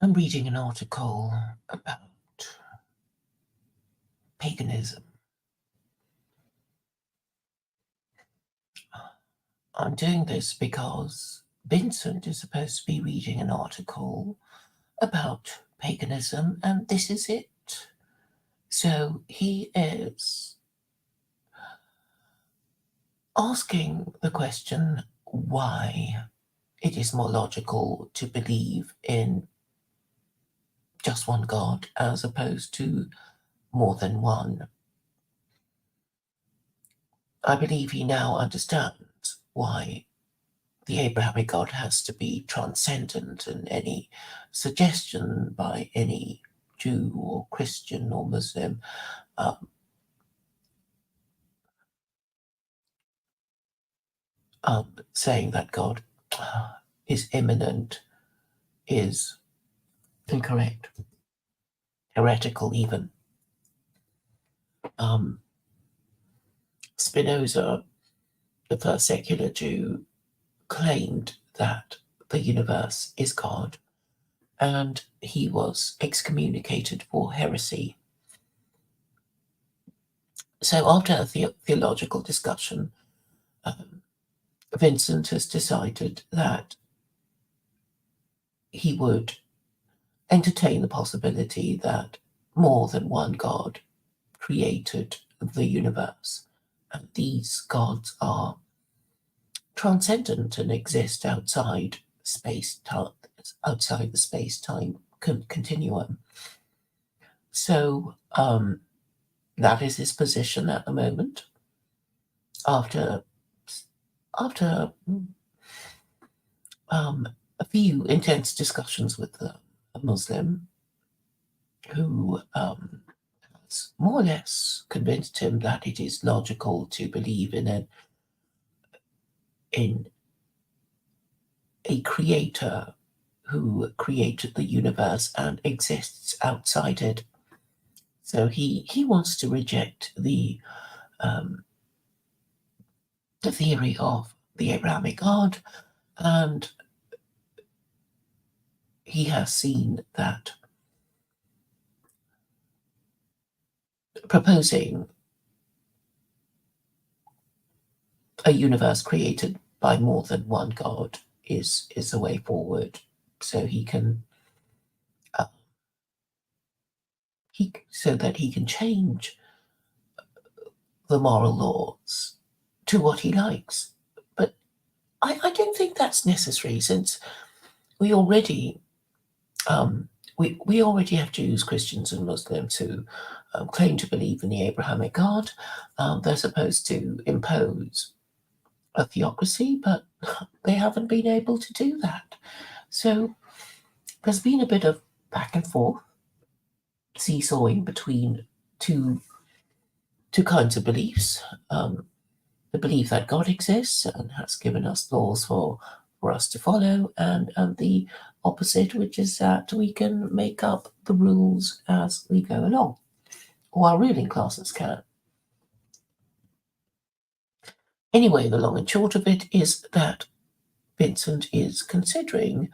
I'm reading an article about paganism. I'm doing this because Vincent is supposed to be reading an article about paganism, and this is it. So he is asking the question why it is more logical to believe in just one God as opposed to more than one. I believe he now understands why the Abrahamic God has to be transcendent, and any suggestion by any Jew or Christian or Muslim um, saying that God is immanent is incorrect, heretical even. Um, Spinoza, the first secular Jew, claimed that the universe is God, and he was excommunicated for heresy. So, after a theological discussion, um, Vincent has decided that he would entertain the possibility that more than one God created the universe. And these gods are transcendent and exist outside space time, outside the space time continuum. So that is his position at the moment. After after a few intense discussions with a Muslim who has more or less convinced him that it is logical to believe in a creator who created the universe and exists outside it. So he wants to reject the theory of the Abrahamic God, and he has seen that proposing a universe created by more than one God is the way forward. So uh, so that he can change the moral laws to what he likes. But I don't think that's necessary, since we already we already have Jews, Christians, and Muslims who claim to believe in the Abrahamic God. They're supposed to impose a theocracy, but they haven't been able to do that. So there's been a bit of back and forth, seesawing between two two kinds of beliefs. The belief that God exists and has given us laws for us to follow, and the opposite, which is that we can make up the rules as we go along, or our ruling classes can. Anyway, the long and short of it is that Vincent is considering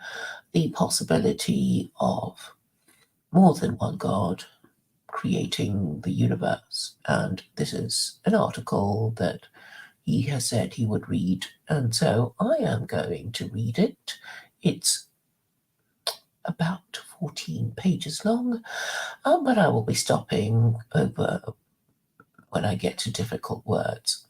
the possibility of more than one God creating the universe. And this is an article that he has said he would read, and so I am going to read it. It's about 14 pages long, but I will be stopping over when I get to difficult words.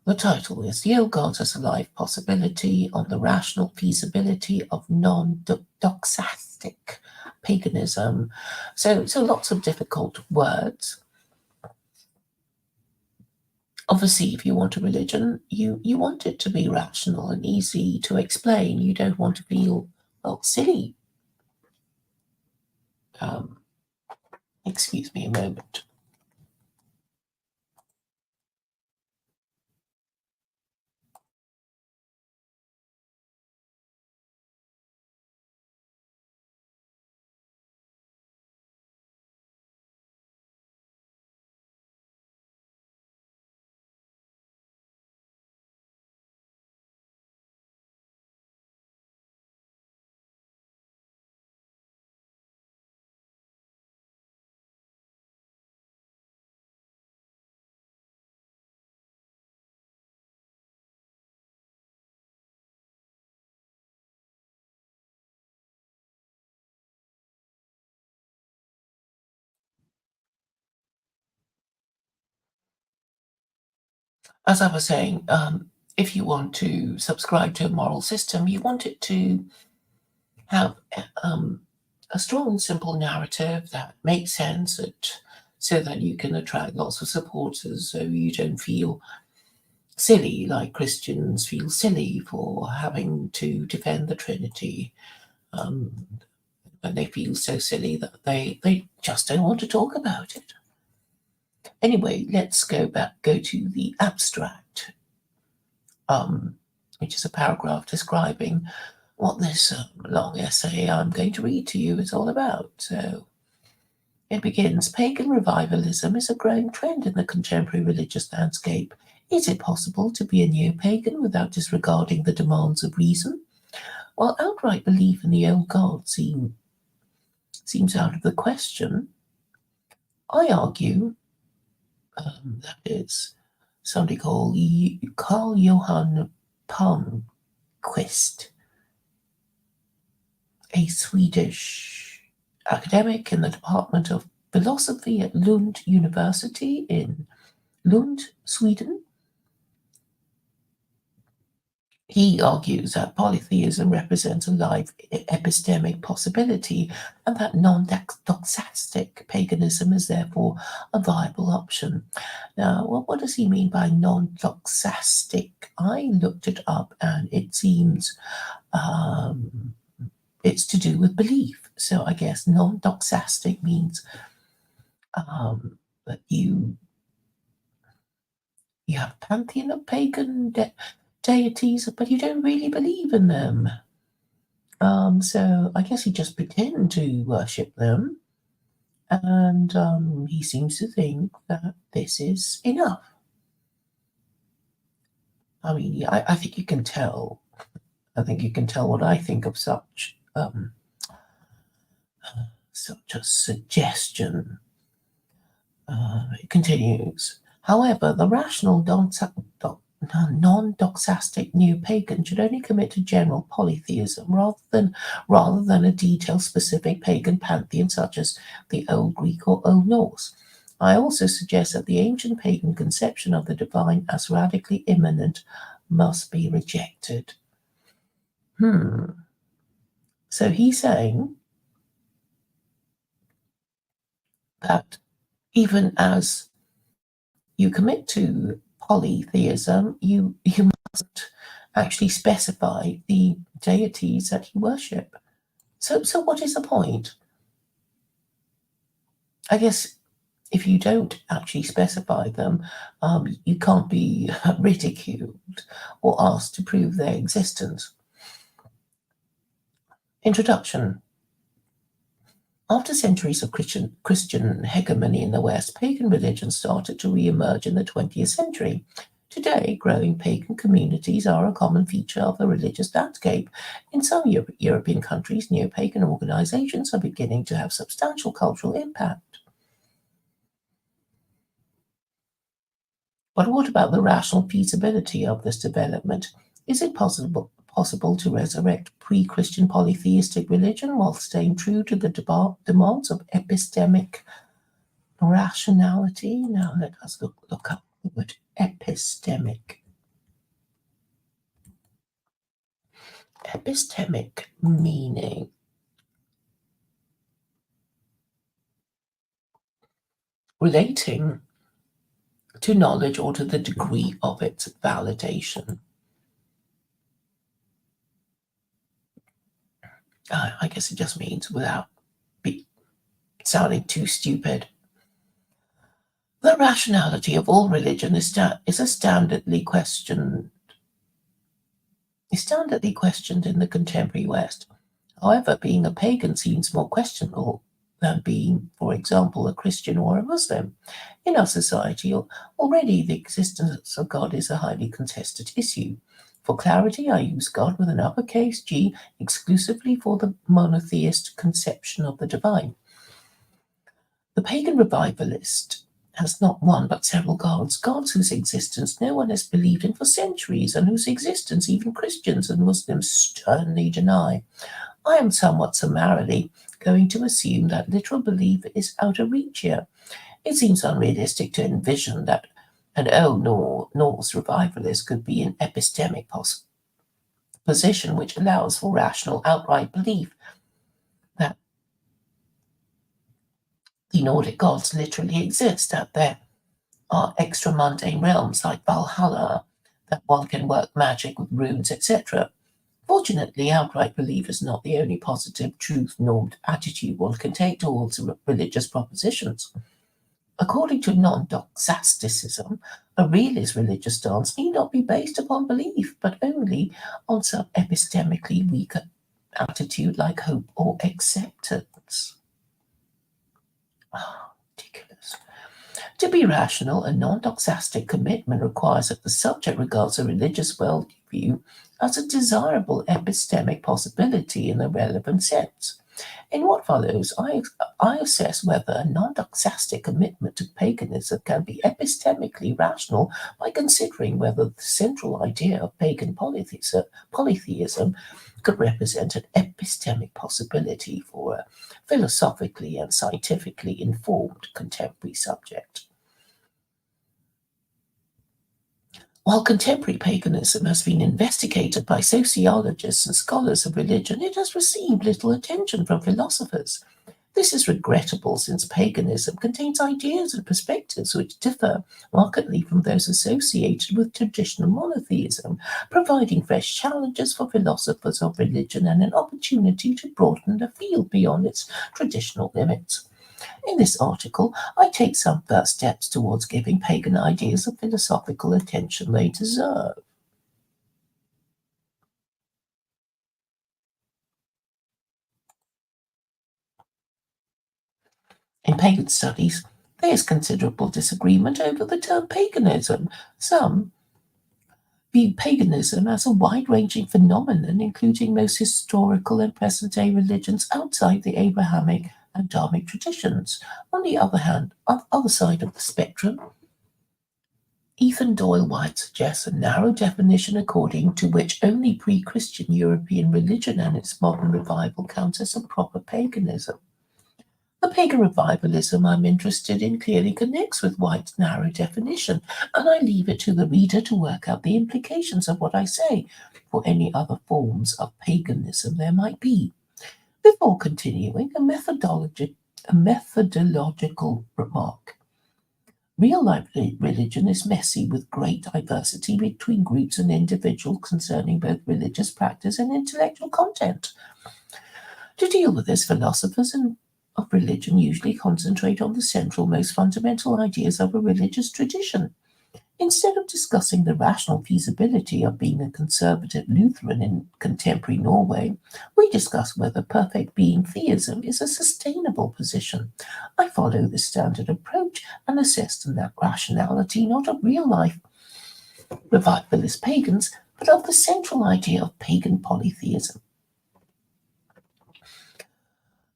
The title is The Old Gods as a Life Possibility on the Rational Feasibility of Non-doxastic Paganism. So lots of difficult words. Obviously, if you want a religion, you want it to be rational and easy to explain. You don't want to feel, well, silly. Um, Excuse me a moment. As I was saying, if you want to subscribe to a moral system, you want it to have a strong and simple narrative that makes sense, so that you can attract lots of supporters, so you don't feel silly like Christians feel silly for having to defend the Trinity. Um, and they feel so silly that they just don't want to talk about it. Anyway, let's go to the abstract, which is a paragraph describing what this long essay I'm going to read to you is all about. So it begins: pagan revivalism is a growing trend in the contemporary religious landscape. Is it possible to be a neo-pagan without disregarding the demands of reason? While outright belief in the old god seems out of the question, I argue that is somebody called Carl Johan Palmqvist, a Swedish academic in the Department of Philosophy at Lund University in Lund, Sweden. He argues that polytheism represents a live epistemic possibility and that non-doxastic paganism is therefore a viable option. Now, what does he mean by non-doxastic? I looked it up and it seems it's to do with belief. So I guess non-doxastic means that you have a pantheon of pagan deities, but you don't really believe in them. So I guess you just pretend to worship them, and he seems to think that this is enough. I mean, I think you can tell. I think you can tell what I think of such a suggestion. It continues. However, the rational non-doxastic neo-pagan should only commit to general polytheism rather than a detailed specific pagan pantheon such as the Old Greek or Old Norse. I also suggest that the ancient pagan conception of the divine as radically immanent must be rejected. So he's saying that even as you commit to polytheism, you must actually specify the deities that you worship. So what is the point? I guess if you don't actually specify them, you can't be ridiculed or asked to prove their existence. Introduction. After centuries of Christian hegemony in the West, pagan religion started to re-emerge in the 20th century. Today, growing pagan communities are a common feature of the religious landscape. In some European countries, neo-pagan organizations are beginning to have substantial cultural impact. But what about the rational feasibility of this development? Is it possible to resurrect pre-Christian polytheistic religion while staying true to the demands of epistemic rationality? Now let us look up the word epistemic. Epistemic meaning relating to knowledge or to the degree of its validation. I guess it just means without sounding too stupid. The rationality of all religion is standardly questioned in the contemporary West. However, being a pagan seems more questionable than being, for example, a Christian or a Muslim. In our society, already the existence of God is a highly contested issue. For clarity, I use God with an uppercase G exclusively for the monotheist conception of the divine. The pagan revivalist has not one but several gods whose existence no one has believed in for centuries, and whose existence even Christians and Muslims sternly deny. I am somewhat summarily going to assume that literal belief is out of reach here. It seems unrealistic to envision that And oh, Norse revivalists could be an epistemic position which allows for rational outright belief that the Nordic gods literally exist, that there are extra mundane realms like Valhalla, that one can work magic with runes, etc. Fortunately, outright belief is not the only positive truth normed attitude one can take towards religious propositions. According to non-doxasticism, a realist religious stance need not be based upon belief, but only on some epistemically weaker attitude like hope or acceptance. Ridiculous. To be rational, a non-doxastic commitment requires that the subject regards a religious worldview as a desirable epistemic possibility in the relevant sense. In what follows, I assess whether a non-doxastic commitment to paganism can be epistemically rational by considering whether the central idea of pagan polytheism could represent an epistemic possibility for a philosophically and scientifically informed contemporary subject. While contemporary paganism has been investigated by sociologists and scholars of religion, it has received little attention from philosophers. This is regrettable since paganism contains ideas and perspectives which differ markedly from those associated with traditional monotheism, providing fresh challenges for philosophers of religion and an opportunity to broaden the field beyond its traditional limits. In this article, I take some first steps towards giving pagan ideas the philosophical attention they deserve. In pagan studies, there is considerable disagreement over the term paganism. Some view paganism as a wide-ranging phenomenon, including most historical and present-day religions outside the Abrahamic and Dharmic traditions. On the other hand, on the other side of the spectrum, Ethan Doyle White suggests a narrow definition according to which only pre-Christian European religion and its modern revival counts as a proper paganism. The pagan revivalism I'm interested in clearly connects with White's narrow definition, and I leave it to the reader to work out the implications of what I say for any other forms of paganism there might be. Before continuing, a methodological remark. Real life religion is messy with great diversity between groups and individuals concerning both religious practice and intellectual content. To deal with this, philosophers of religion usually concentrate on the central, most fundamental ideas of a religious tradition. Instead of discussing the rational feasibility of being a conservative Lutheran in contemporary Norway, we discuss whether perfect being theism is a sustainable position. I follow this standard approach and assess the rationality not of real life revivalist pagans, but of the central idea of pagan polytheism.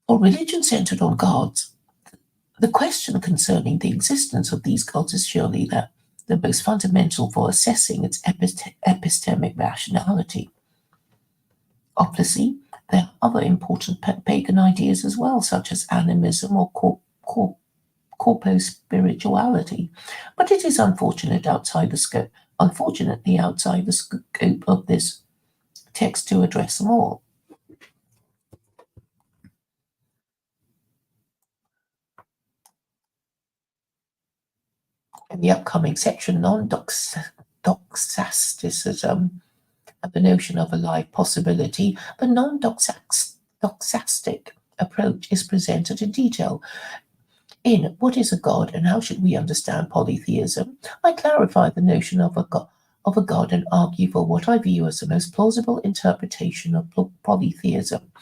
For religion centered on gods, the question concerning the existence of these gods is surely the most fundamental for assessing its epistemic rationality. Obviously, there are other important pagan ideas as well, such as animism or corpo-spirituality, but it is unfortunately outside the scope of this text to address them all. In the upcoming section, non-doxastic the notion of a life possibility, the non-doxastic approach is presented in detail. In What is a God and How Should We Understand Polytheism, I clarify the notion of a God and argue for what I view as the most plausible interpretation of polytheism.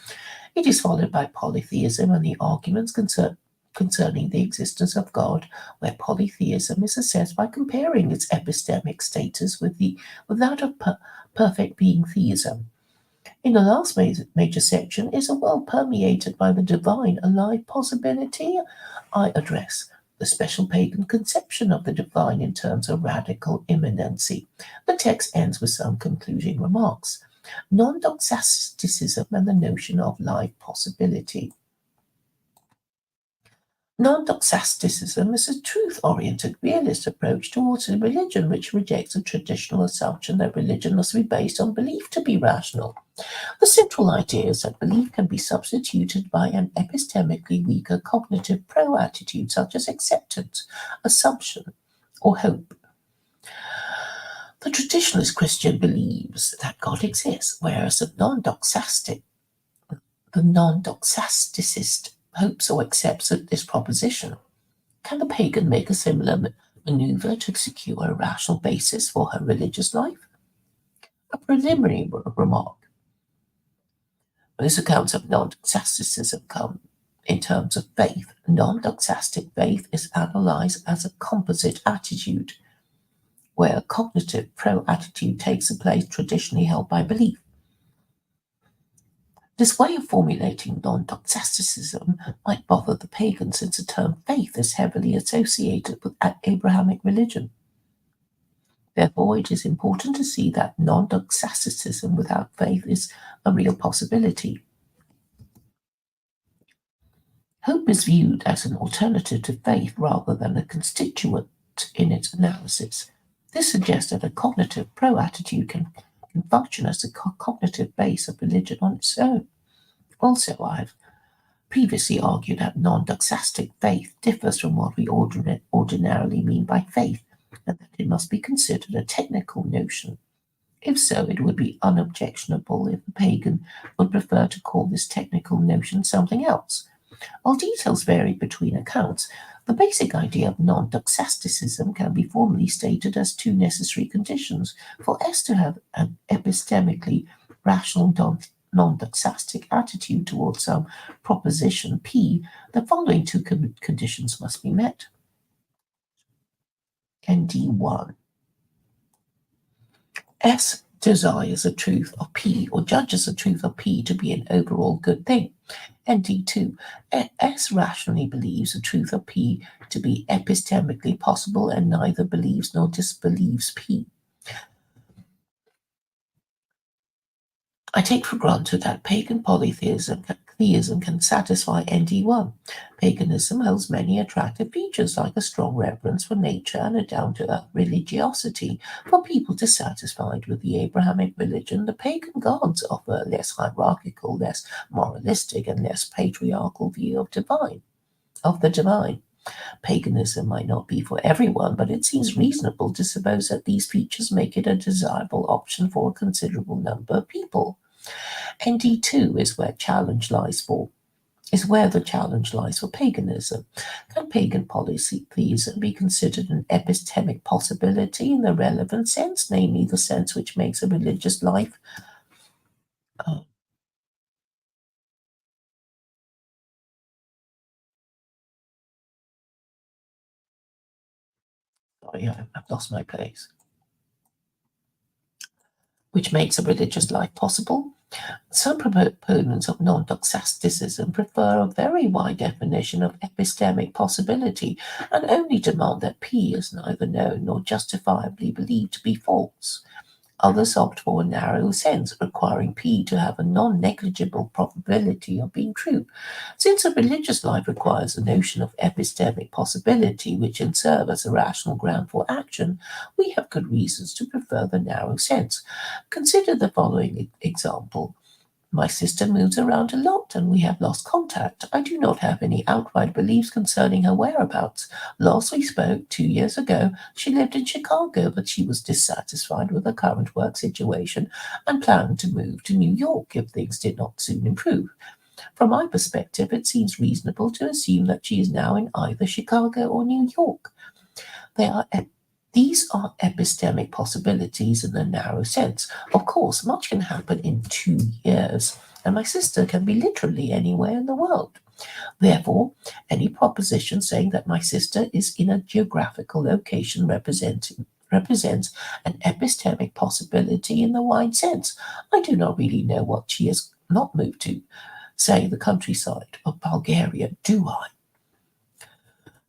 It is followed by polytheism and the arguments concerning the existence of God, where polytheism is assessed by comparing its epistemic status with that of perfect being theism. In the last major section, is a world permeated by the divine a live possibility? I address the special pagan conception of the divine in terms of radical immanency. The text ends with some concluding remarks. Non-doxasticism and the notion of live possibility. Non-doxasticism is a truth-oriented realist approach towards a religion which rejects a traditional assumption that religion must be based on belief to be rational. The central idea is that belief can be substituted by an epistemically weaker cognitive pro-attitude such as acceptance, assumption, or hope. The traditionalist Christian believes that God exists, whereas the non-doxasticist hopes or accepts this proposition. Can the pagan make a similar maneuver to secure a rational basis for her religious life? A preliminary remark. Most accounts of non-doxasticism come in terms of faith. Non-doxastic faith is analyzed as a composite attitude, where a cognitive pro-attitude takes the place traditionally held by belief. This way of formulating non-doxasticism might bother the pagan since the term faith is heavily associated with Abrahamic religion. Therefore, it is important to see that non-doxasticism without faith is a real possibility. Hope is viewed as an alternative to faith rather than a constituent in its analysis. This suggests that a cognitive pro-attitude can function as a cognitive base of religion on its own. Also, I've previously argued that non-doxastic faith differs from what we ordinarily mean by faith, and that it must be considered a technical notion. If so, it would be unobjectionable if the pagan would prefer to call this technical notion something else. While details vary between accounts, the basic idea of non-doxasticism can be formally stated as two necessary conditions for us to have an epistemically rational non-doxastic attitude towards some proposition P. The following two conditions must be met. ND1. S desires the truth of P or judges the truth of P to be an overall good thing. ND2. S rationally believes the truth of P to be epistemically possible and neither believes nor disbelieves P. I take for granted that pagan polytheism can satisfy ND1. Paganism holds many attractive features like a strong reverence for nature and a down-to-earth religiosity. For people dissatisfied with the Abrahamic religion, the pagan gods offer a less hierarchical, less moralistic, and less patriarchal view of the divine. Paganism might not be for everyone, but it seems reasonable to suppose that these features make it a desirable option for a considerable number of people. ND2 is where the challenge lies for paganism. Can pagan polytheism be considered an epistemic possibility in the relevant sense, namely the sense which makes a religious life sorry, I've lost my place. Which makes a religious life possible? Some proponents of non-doxasticism prefer a very wide definition of epistemic possibility and only demand that P is neither known nor justifiably believed to be false. Others opt for a narrow sense, requiring P to have a non-negligible probability of being true. Since a religious life requires a notion of epistemic possibility, which can serve as a rational ground for action, we have good reasons to prefer the narrow sense. Consider the following example. My sister moves around a lot and we have lost contact. I do not have any outright beliefs concerning her whereabouts. Last we spoke 2 years ago, she lived in Chicago, but she was dissatisfied with her current work situation and planned to move to New York if things did not soon improve. From my perspective, it seems reasonable to assume that she is now in either Chicago or New York. These are epistemic possibilities in a narrow sense. Of course, much can happen in 2 years, and my sister can be literally anywhere in the world. Therefore, any proposition saying that my sister is in a geographical location represents an epistemic possibility in the wide sense. I do not really know what she has not moved to, say, the countryside of Bulgaria, do I?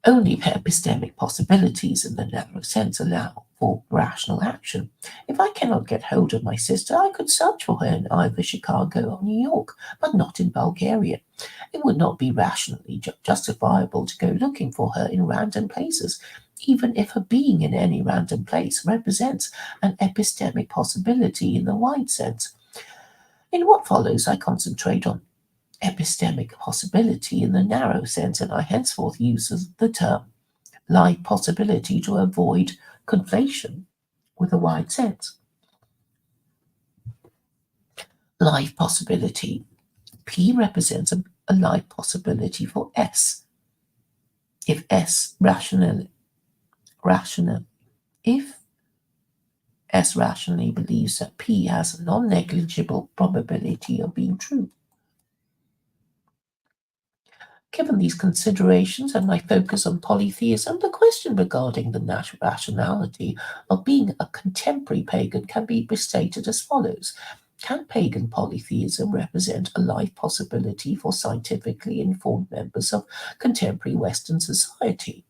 Only epistemic possibilities in the narrow sense allow for rational action. If I cannot get hold of my sister, I could search for her in either Chicago or New York, but not in Bulgaria. It would not be rationally justifiable to go looking for her in random places, even if her being in any random place represents an epistemic possibility in the wide sense. In what follows, I concentrate on epistemic possibility in the narrow sense, and I henceforth use the term live possibility to avoid conflation with a wide sense. Live possibility. P represents a live possibility for S. If S rational, if S rationally believes that P has a non-negligible probability of being true. Given these considerations and my focus on polytheism, the question regarding the rationality of being a contemporary pagan can be restated as follows. Can pagan polytheism represent a life possibility for scientifically informed members of contemporary Western society?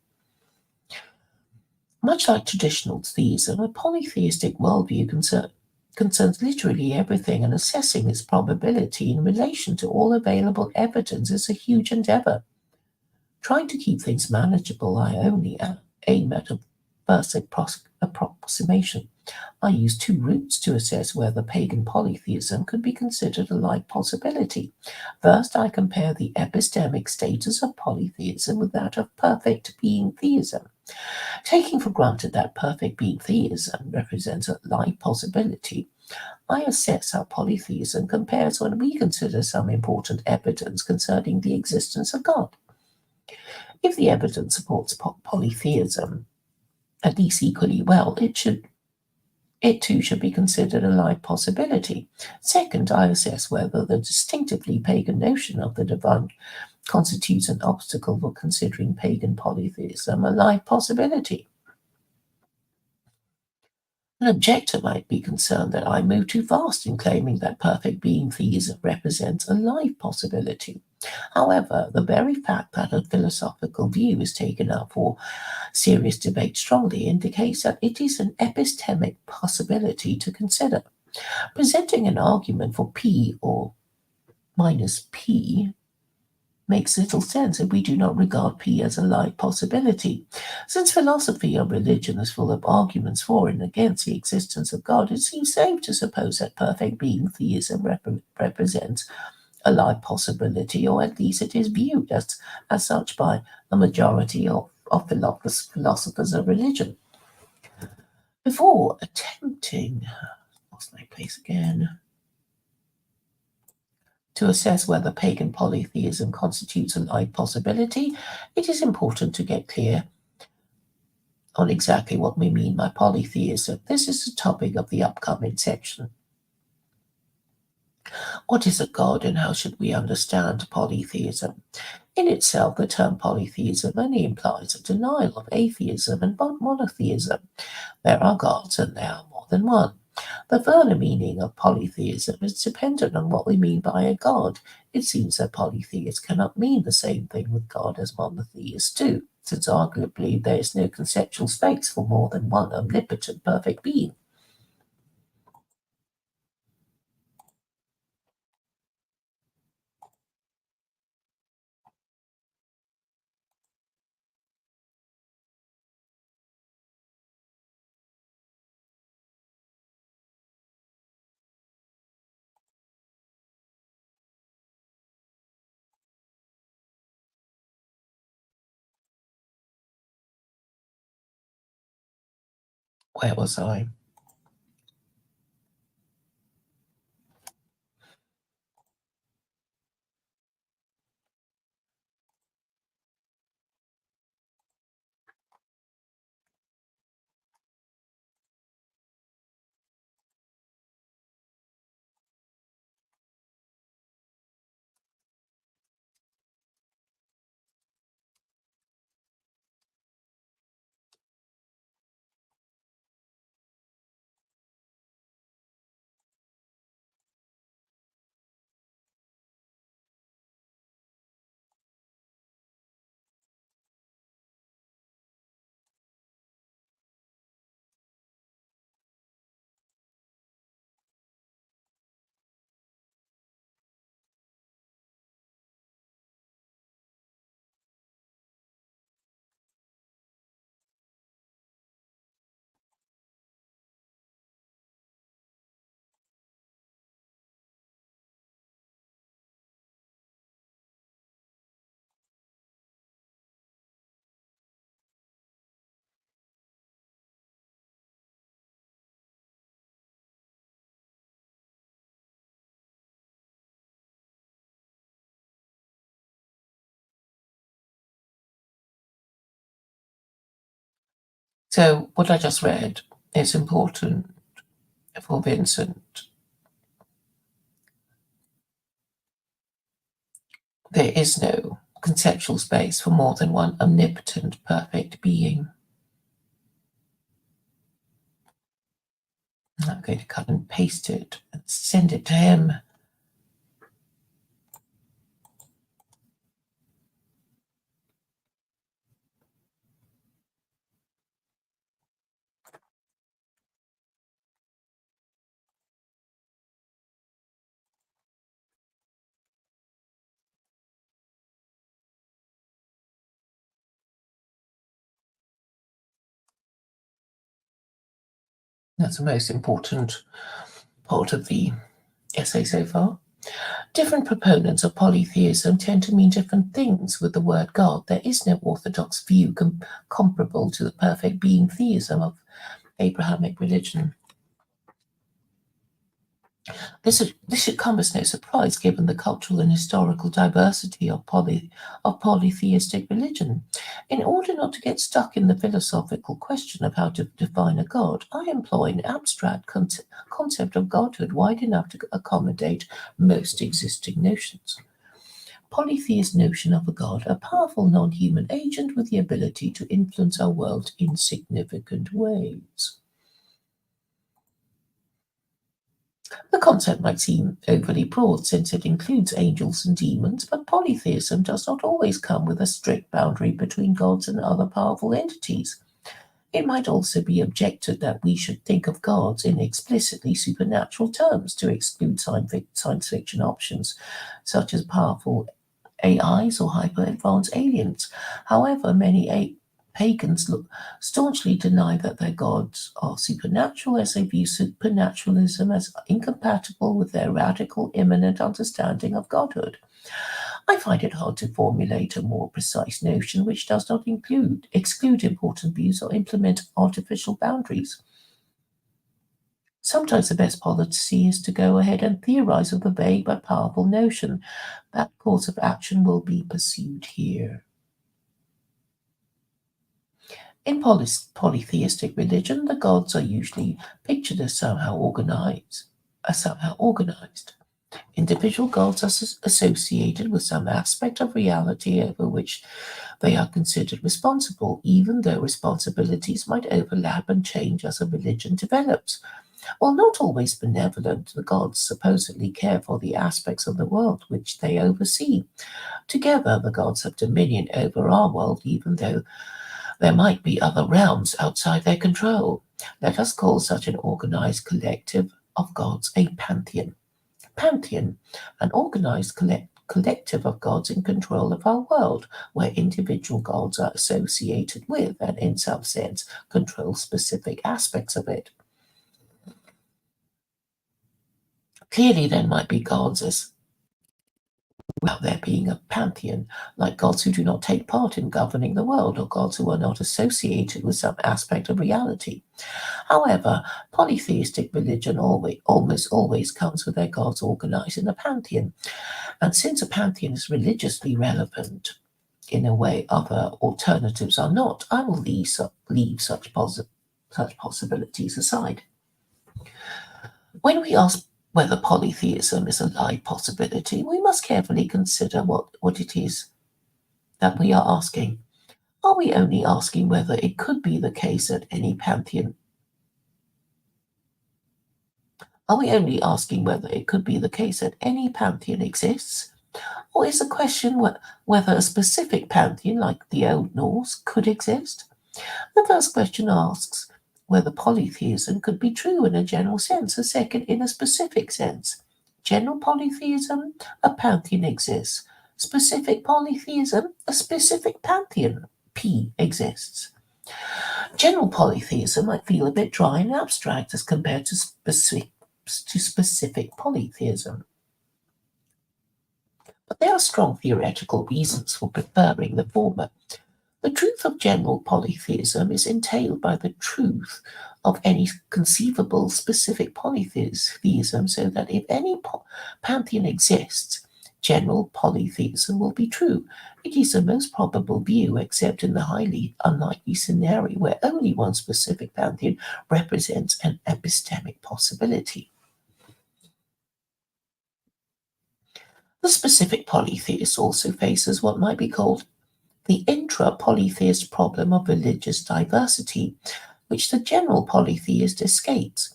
Much like traditional theism, a polytheistic worldview concerns literally everything, and assessing its probability in relation to all available evidence is a huge endeavor. Trying to keep things manageable, I only aim at a first approximation. I use two routes to assess whether pagan polytheism could be considered a like possibility. First, I compare the epistemic status of polytheism with that of perfect being theism. Taking for granted that perfect being theism represents a like possibility, I assess how polytheism compares when we consider some important evidence concerning the existence of God. If the evidence supports polytheism at least equally well, it too should be considered a live possibility. Second, I assess whether the distinctively pagan notion of the divine constitutes an obstacle for considering pagan polytheism a live possibility. An objector might be concerned that I move too fast in claiming that perfect being theism represents a live possibility. However, the very fact that a philosophical view is taken up for serious debate strongly indicates that it is an epistemic possibility to consider. Presenting an argument for P or minus P makes little sense if we do not regard P as a live possibility. Since philosophy or religion is full of arguments for and against the existence of God, it seems safe to suppose that perfect being theism represents a live possibility, or at least it is viewed as such by a majority of philosophers of religion. Before attempting, lost my place again, to assess whether pagan polytheism constitutes a live possibility, it is important to get clear on exactly what we mean by polytheism. This is the topic of the upcoming section. What is a god and how should we understand polytheism? In itself, the term polytheism only implies a denial of atheism and monotheism. There are gods and there are more than one. The further meaning of polytheism is dependent on what we mean by a god. It seems that polytheists cannot mean the same thing with God as monotheists do, since arguably there is no conceptual space for more than one omnipotent perfect being. Where was I? So, what I just read is important for Vincent. There is no conceptual space for more than one omnipotent, perfect being. I'm going to cut and paste it and send it to him. That's the most important part of the essay so far. Different proponents of polytheism tend to mean different things with the word God. There is no orthodox view comparable to the perfect being theism of Abrahamic religion. This should come as no surprise given the cultural and historical diversity of polytheistic religion. In order not to get stuck in the philosophical question of how to define a god, I employ an abstract concept of godhood wide enough to accommodate most existing notions. Polytheist notion of a god, a powerful non-human agent with the ability to influence our world in significant ways. The concept might seem overly broad since it includes angels and demons, but polytheism does not always come with a strict boundary between gods and other powerful entities. It might also be objected that we should think of gods in explicitly supernatural terms to exclude science fiction options, such as powerful AIs or hyper-advanced aliens. However, many pagans staunchly deny that their gods are supernatural, as they view supernaturalism as incompatible with their radical, immanent understanding of godhood. I find it hard to formulate a more precise notion which does not exclude important views or implement artificial boundaries. Sometimes the best policy is to go ahead and theorize with a vague but powerful notion. That course of action will be pursued here. In polytheistic religion, the gods are usually pictured as somehow organized. Individual gods are associated with some aspect of reality over which they are considered responsible, even though responsibilities might overlap and change as a religion develops. While not always benevolent, the gods supposedly care for the aspects of the world which they oversee. Together, the gods have dominion over our world, even though there might be other realms outside their control. Let us call such an organized collective of gods a pantheon. Pantheon, an organized collective of gods in control of our world, where individual gods are associated with and, in some sense, control specific aspects of it. Clearly, there might be gods as without there being a pantheon, like gods who do not take part in governing the world, or gods who are not associated with some aspect of reality. However, polytheistic religion almost always comes with their gods organized in a pantheon, and since a pantheon is religiously relevant in a way other alternatives are not, I will leave such possibilities aside. When we ask whether polytheism is a live possibility, we must carefully consider what it is that we are asking. Are we only asking whether it could be the case that any pantheon? Are we only asking whether it could be the case that any pantheon exists? Or is the question whether a specific pantheon, like the Old Norse, could exist? The first question asks whether polytheism could be true in a general sense, the second in a specific sense. General polytheism, a pantheon exists. Specific polytheism, a specific pantheon, P, exists. General polytheism might feel a bit dry and abstract as compared to specific polytheism. But there are strong theoretical reasons for preferring the former. The truth of general polytheism is entailed by the truth of any conceivable specific polytheism, so that if any pantheon exists, general polytheism will be true. It is the most probable view, except in the highly unlikely scenario where only one specific pantheon represents an epistemic possibility. The specific polytheist also faces what might be called the intra-polytheist problem of religious diversity, which the general polytheist escapes.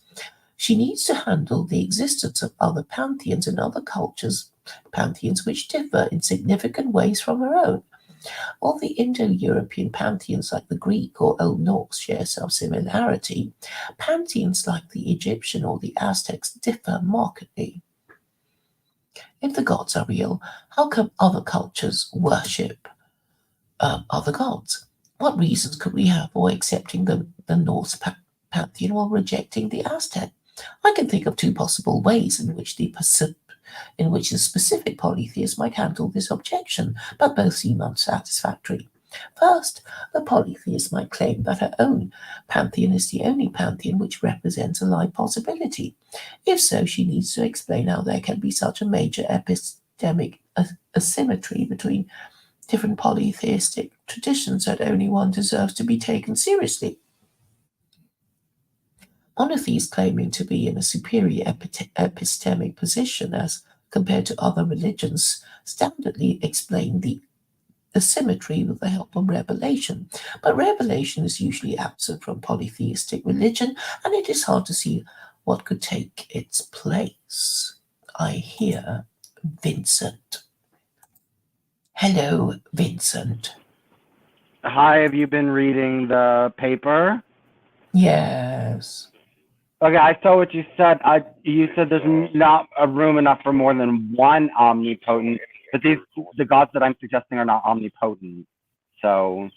She needs to handle the existence of other pantheons in other cultures, pantheons which differ in significant ways from her own. While the Indo-European pantheons like the Greek or Old Norse share some similarity, pantheons like the Egyptian or the Aztecs differ markedly. If the gods are real, how come other cultures worship other gods? What reasons could we have for accepting the Norse pantheon while rejecting the Aztec? I can think of two possible ways in which the specific polytheist might handle this objection, but both seem unsatisfactory. First, the polytheist might claim that her own pantheon is the only pantheon which represents a live possibility. If so, she needs to explain how there can be such a major epistemic asymmetry between different polytheistic traditions that only one deserves to be taken seriously. Monotheists claiming to be in a superior epistemic position as compared to other religions standardly explain the asymmetry with the help of revelation. But revelation is usually absent from polytheistic religion, and it is hard to see what could take its place. I hear Vincent. Hello, Vincent. Hi, have you been reading the paper? Yes. Okay, I saw what you said. You said there's not a room enough for more than one omnipotent, but the gods that I'm suggesting are not omnipotent. So,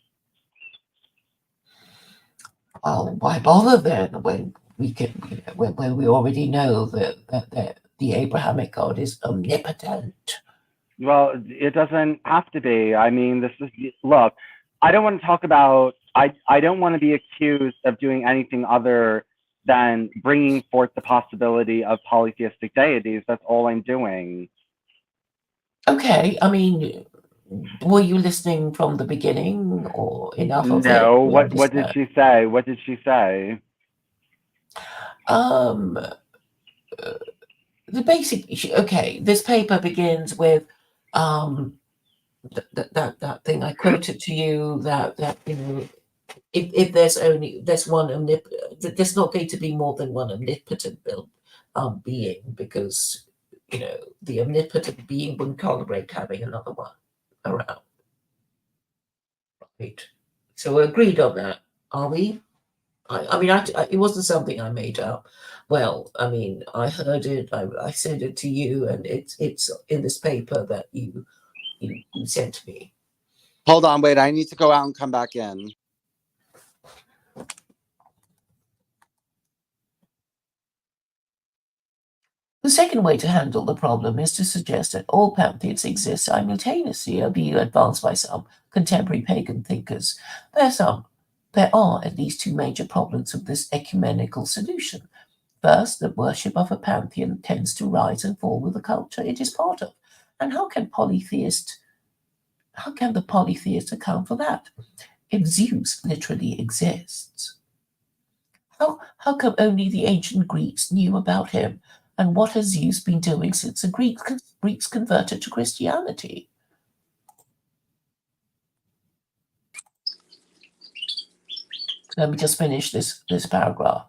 Well, why bother then when we can, when we already know that the Abrahamic God is omnipotent? well, it doesn't have to be. I mean, look, I don't want to talk about, I don't want to be accused of doing anything other than bringing forth the possibility of polytheistic deities. That's all I'm doing. Okay, I mean, were you listening from the beginning or enough of it No, to what did understand? she say? What did she say? Um, the basic okay, this paper begins with that thing I quoted to you that if there's one there's not going to be more than one omnipotent being because the omnipotent being wouldn't tolerate having another one around, right? So we're agreed on that, are we? I mean, it wasn't something I made up. Well, I mean, I heard it. I sent it to you, and it's in this paper that you sent me. Hold on, wait, I need to go out and come back in. The second way to handle the problem is to suggest that all pantheons exist simultaneously, a view advanced by some contemporary pagan thinkers. There are at least two major problems with this ecumenical solution. First, the worship of a pantheon tends to rise and fall with the culture it is part of. And how can the polytheist account for that? If Zeus literally exists, how come only the ancient Greeks knew about him? And what has Zeus been doing since the Greeks converted to Christianity? Let me just finish this paragraph.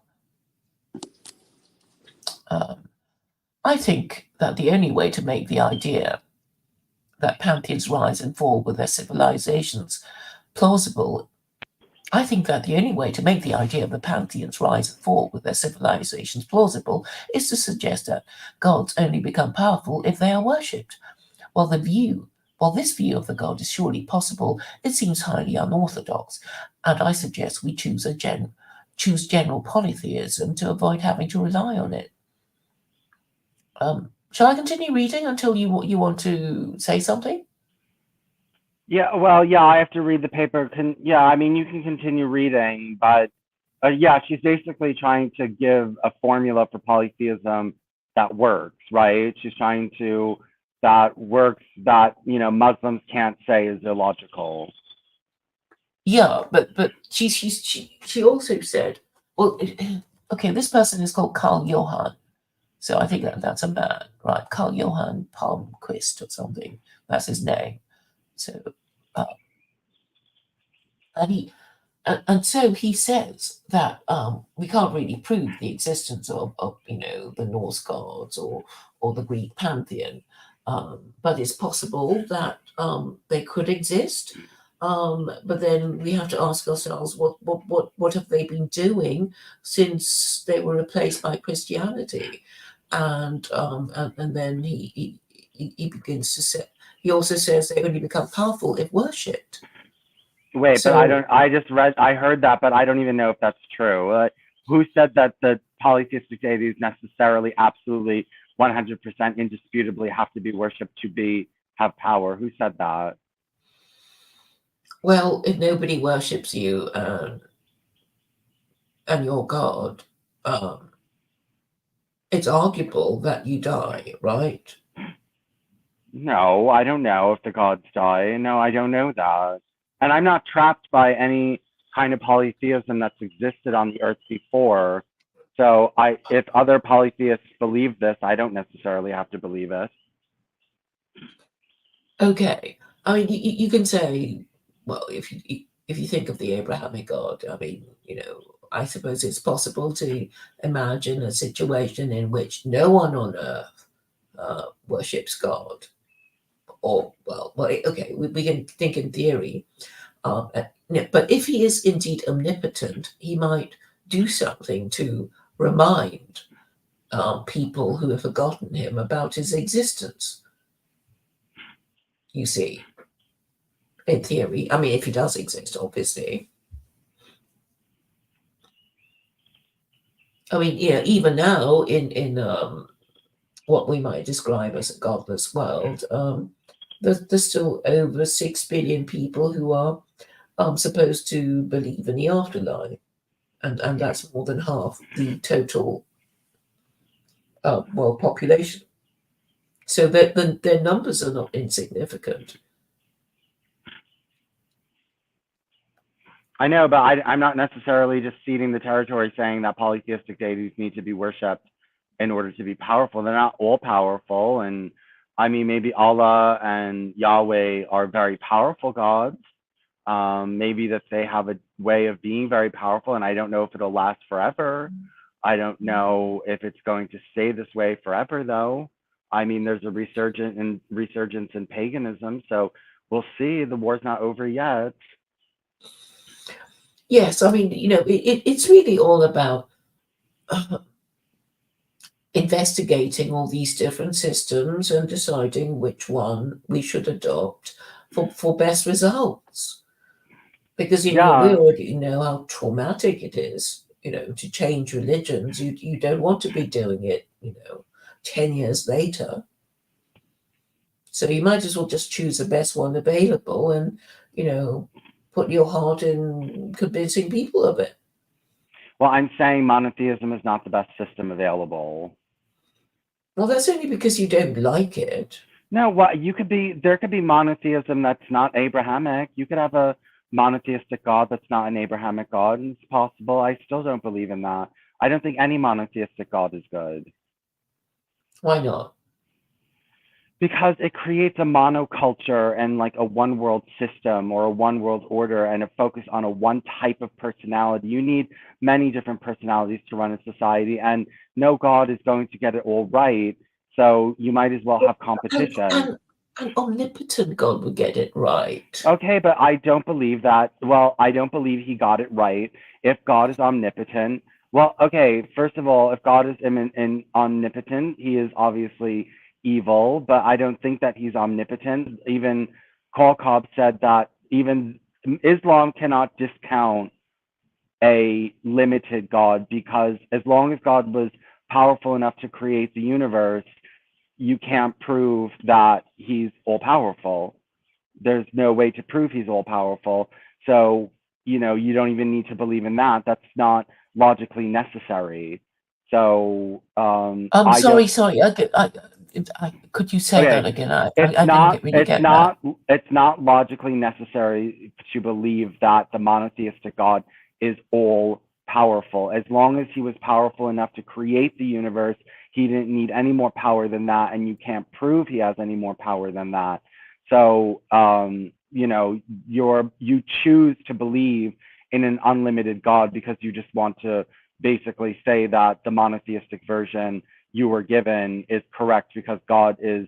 I think that the only way to make the idea that pantheons rise and fall with their civilizations plausible I think that the only way to make the idea of the pantheons rise and fall with their civilizations plausible is to suggest that gods only become powerful if they are worshipped. While this view of the god is surely possible, it seems highly unorthodox, and I suggest we choose general polytheism to avoid having to rely on it. Shall I continue reading until you want to say something? Yeah, well, yeah, I have to read the paper. Yeah, I mean, you can continue reading, but yeah, she's basically trying to give a formula for polytheism that works, right? She's trying to that works that, Muslims can't say is illogical. Yeah, but she also said, well, okay, this person is called Carl Johann, so I think that's a man, right? Carl Johann Palmquist or something. That's his name. So, uh, and so he says that we can't really prove the existence of the Norse gods or the Greek pantheon, but it's possible that they could exist. But then we have to ask ourselves, what have they been doing since they were replaced by Christianity? And then he begins to say, he also says they only become powerful if worshipped. Wait, but I heard that, but I don't even know if that's true. Who said that the polytheistic deities necessarily, absolutely, 100% indisputably have to be worshipped to have power? Who said that? Well, if nobody worships you and your God, it's arguable that you die, right? No, I don't know if the gods die. No, I don't know that. And I'm not trapped by any kind of polytheism that's existed on the earth before. So if other polytheists believe this, I don't necessarily have to believe it. Okay. I mean, you can say, well, if you think of the Abrahamic God, I mean, I suppose it's possible to imagine a situation in which no one on earth worships God. Or, well, okay, we can think in theory. But if he is indeed omnipotent, he might do something to remind people who have forgotten him about his existence. You see, in theory, I mean, if he does exist, obviously. I mean, even now in what we might describe as a godless world, there's still over 6 billion people who are supposed to believe in the afterlife, and that's more than half the total world population. So their numbers are not insignificant. I know, but I'm not necessarily just ceding the territory saying that polytheistic deities need to be worshipped in order to be powerful. They're not all powerful. And I mean, maybe Allah and Yahweh are very powerful gods. Maybe that they have a way of being very powerful, and I don't know if it'll last forever. I don't know if it's going to stay this way forever, though. I mean, there's a resurgence in paganism, so we'll see. The war's not over yet. Yes, I mean, it's really all about investigating all these different systems and deciding which one we should adopt for best results. Because we already know how traumatic it is, to change religions. You don't want to be doing it, 10 years later. So you might as well just choose the best one available and, put your heart in convincing people of it. Well, I'm saying monotheism is not the best system available. Well, that's only because you don't like it. No, there could be monotheism that's not Abrahamic. You could have a monotheistic God that's not an Abrahamic God, and it's possible. I still don't believe in that. I don't think any monotheistic God is good. Why not? Because it creates a monoculture and like a one world system or a one world order and a focus on a one type of personality. You need many different personalities to run a society, and no God is going to get it all right. So you might as well have competition. An omnipotent God would get it right. Okay, but I don't believe that. Well, I don't believe he got it right. If God is omnipotent, well, okay, first of all, if God is omnipotent, he is obviously evil, but I don't think that he's omnipotent. Even Kolkov said that even Islam cannot discount a limited God, because as long as God was powerful enough to create the universe, you can't prove that he's all powerful. There's no way to prove he's all powerful. So, you don't even need to believe in that. That's not logically necessary. So, I'm sorry. Could you say Okay, that again? I it's didn't not really it's get that. not it's not logically necessary to believe that the monotheistic God is all powerful. As long as he was powerful enough to create the universe, he didn't need any more power than that, and you can't prove he has any more power than that. So you know, you choose to believe in an unlimited God because you just want to basically say that the monotheistic version you were given is correct because God is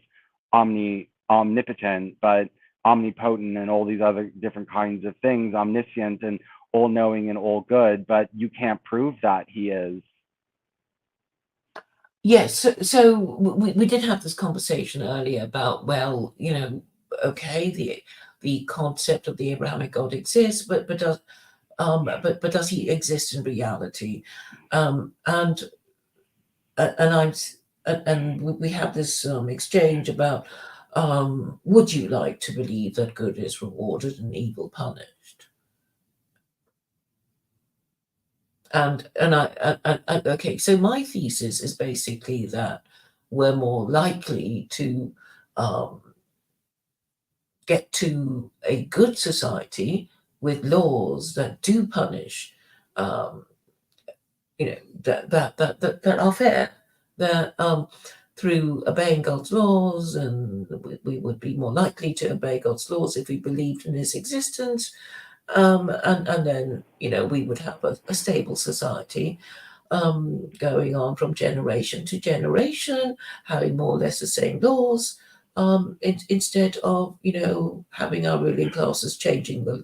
omnipotent, but omnipotent and all these other different kinds of things, omniscient and all knowing and all good, but you can't prove that he is. Yes, so we did have this conversation earlier about, well, you know, okay, the concept of the Abrahamic God exists, but does he exist in reality? And I'm and we have this exchange about would you like to believe that good is rewarded and evil punished? And okay, so my thesis is basically that we're more likely to um, get to a good society with laws that do punish, um, you know, that are fair, that through obeying God's laws, and we would be more likely to obey God's laws if we believed in his existence. And then, you know, we would have a stable society going on from generation to generation, having more or less the same laws, instead of, you know, having our ruling classes changing the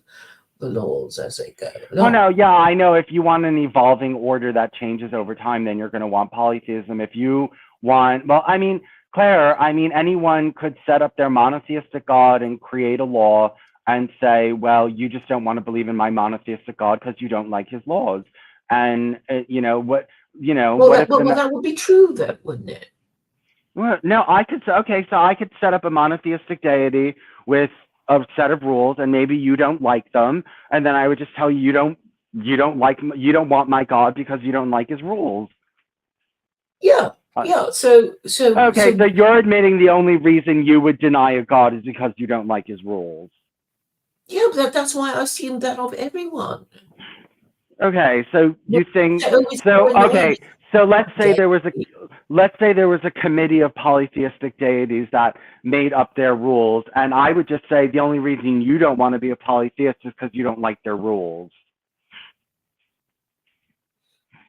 laws as they go Well, along. no, yeah, I know if you want an evolving order that changes over time, then you're going to want polytheism. If you want, well, I mean, Claire, I mean, anyone could set up their monotheistic God and create a law and say, well, you just don't want to believe in my monotheistic God because you don't like his laws. And, you know, what Well, if that would be true then, wouldn't it? well, no, so I could set up a monotheistic deity with a set of rules, and maybe you don't like them, and then I would just tell you you don't want my God because you don't like his rules. Yeah, yeah. So Okay, so you're admitting the only reason you would deny a God is because you don't like his rules. yeah, that's why I assume that of everyone. Okay, so you think So okay, so let's say there was a committee of polytheistic deities that made up their rules, and I would just say the only reason you don't want to be a polytheist is because you don't like their rules.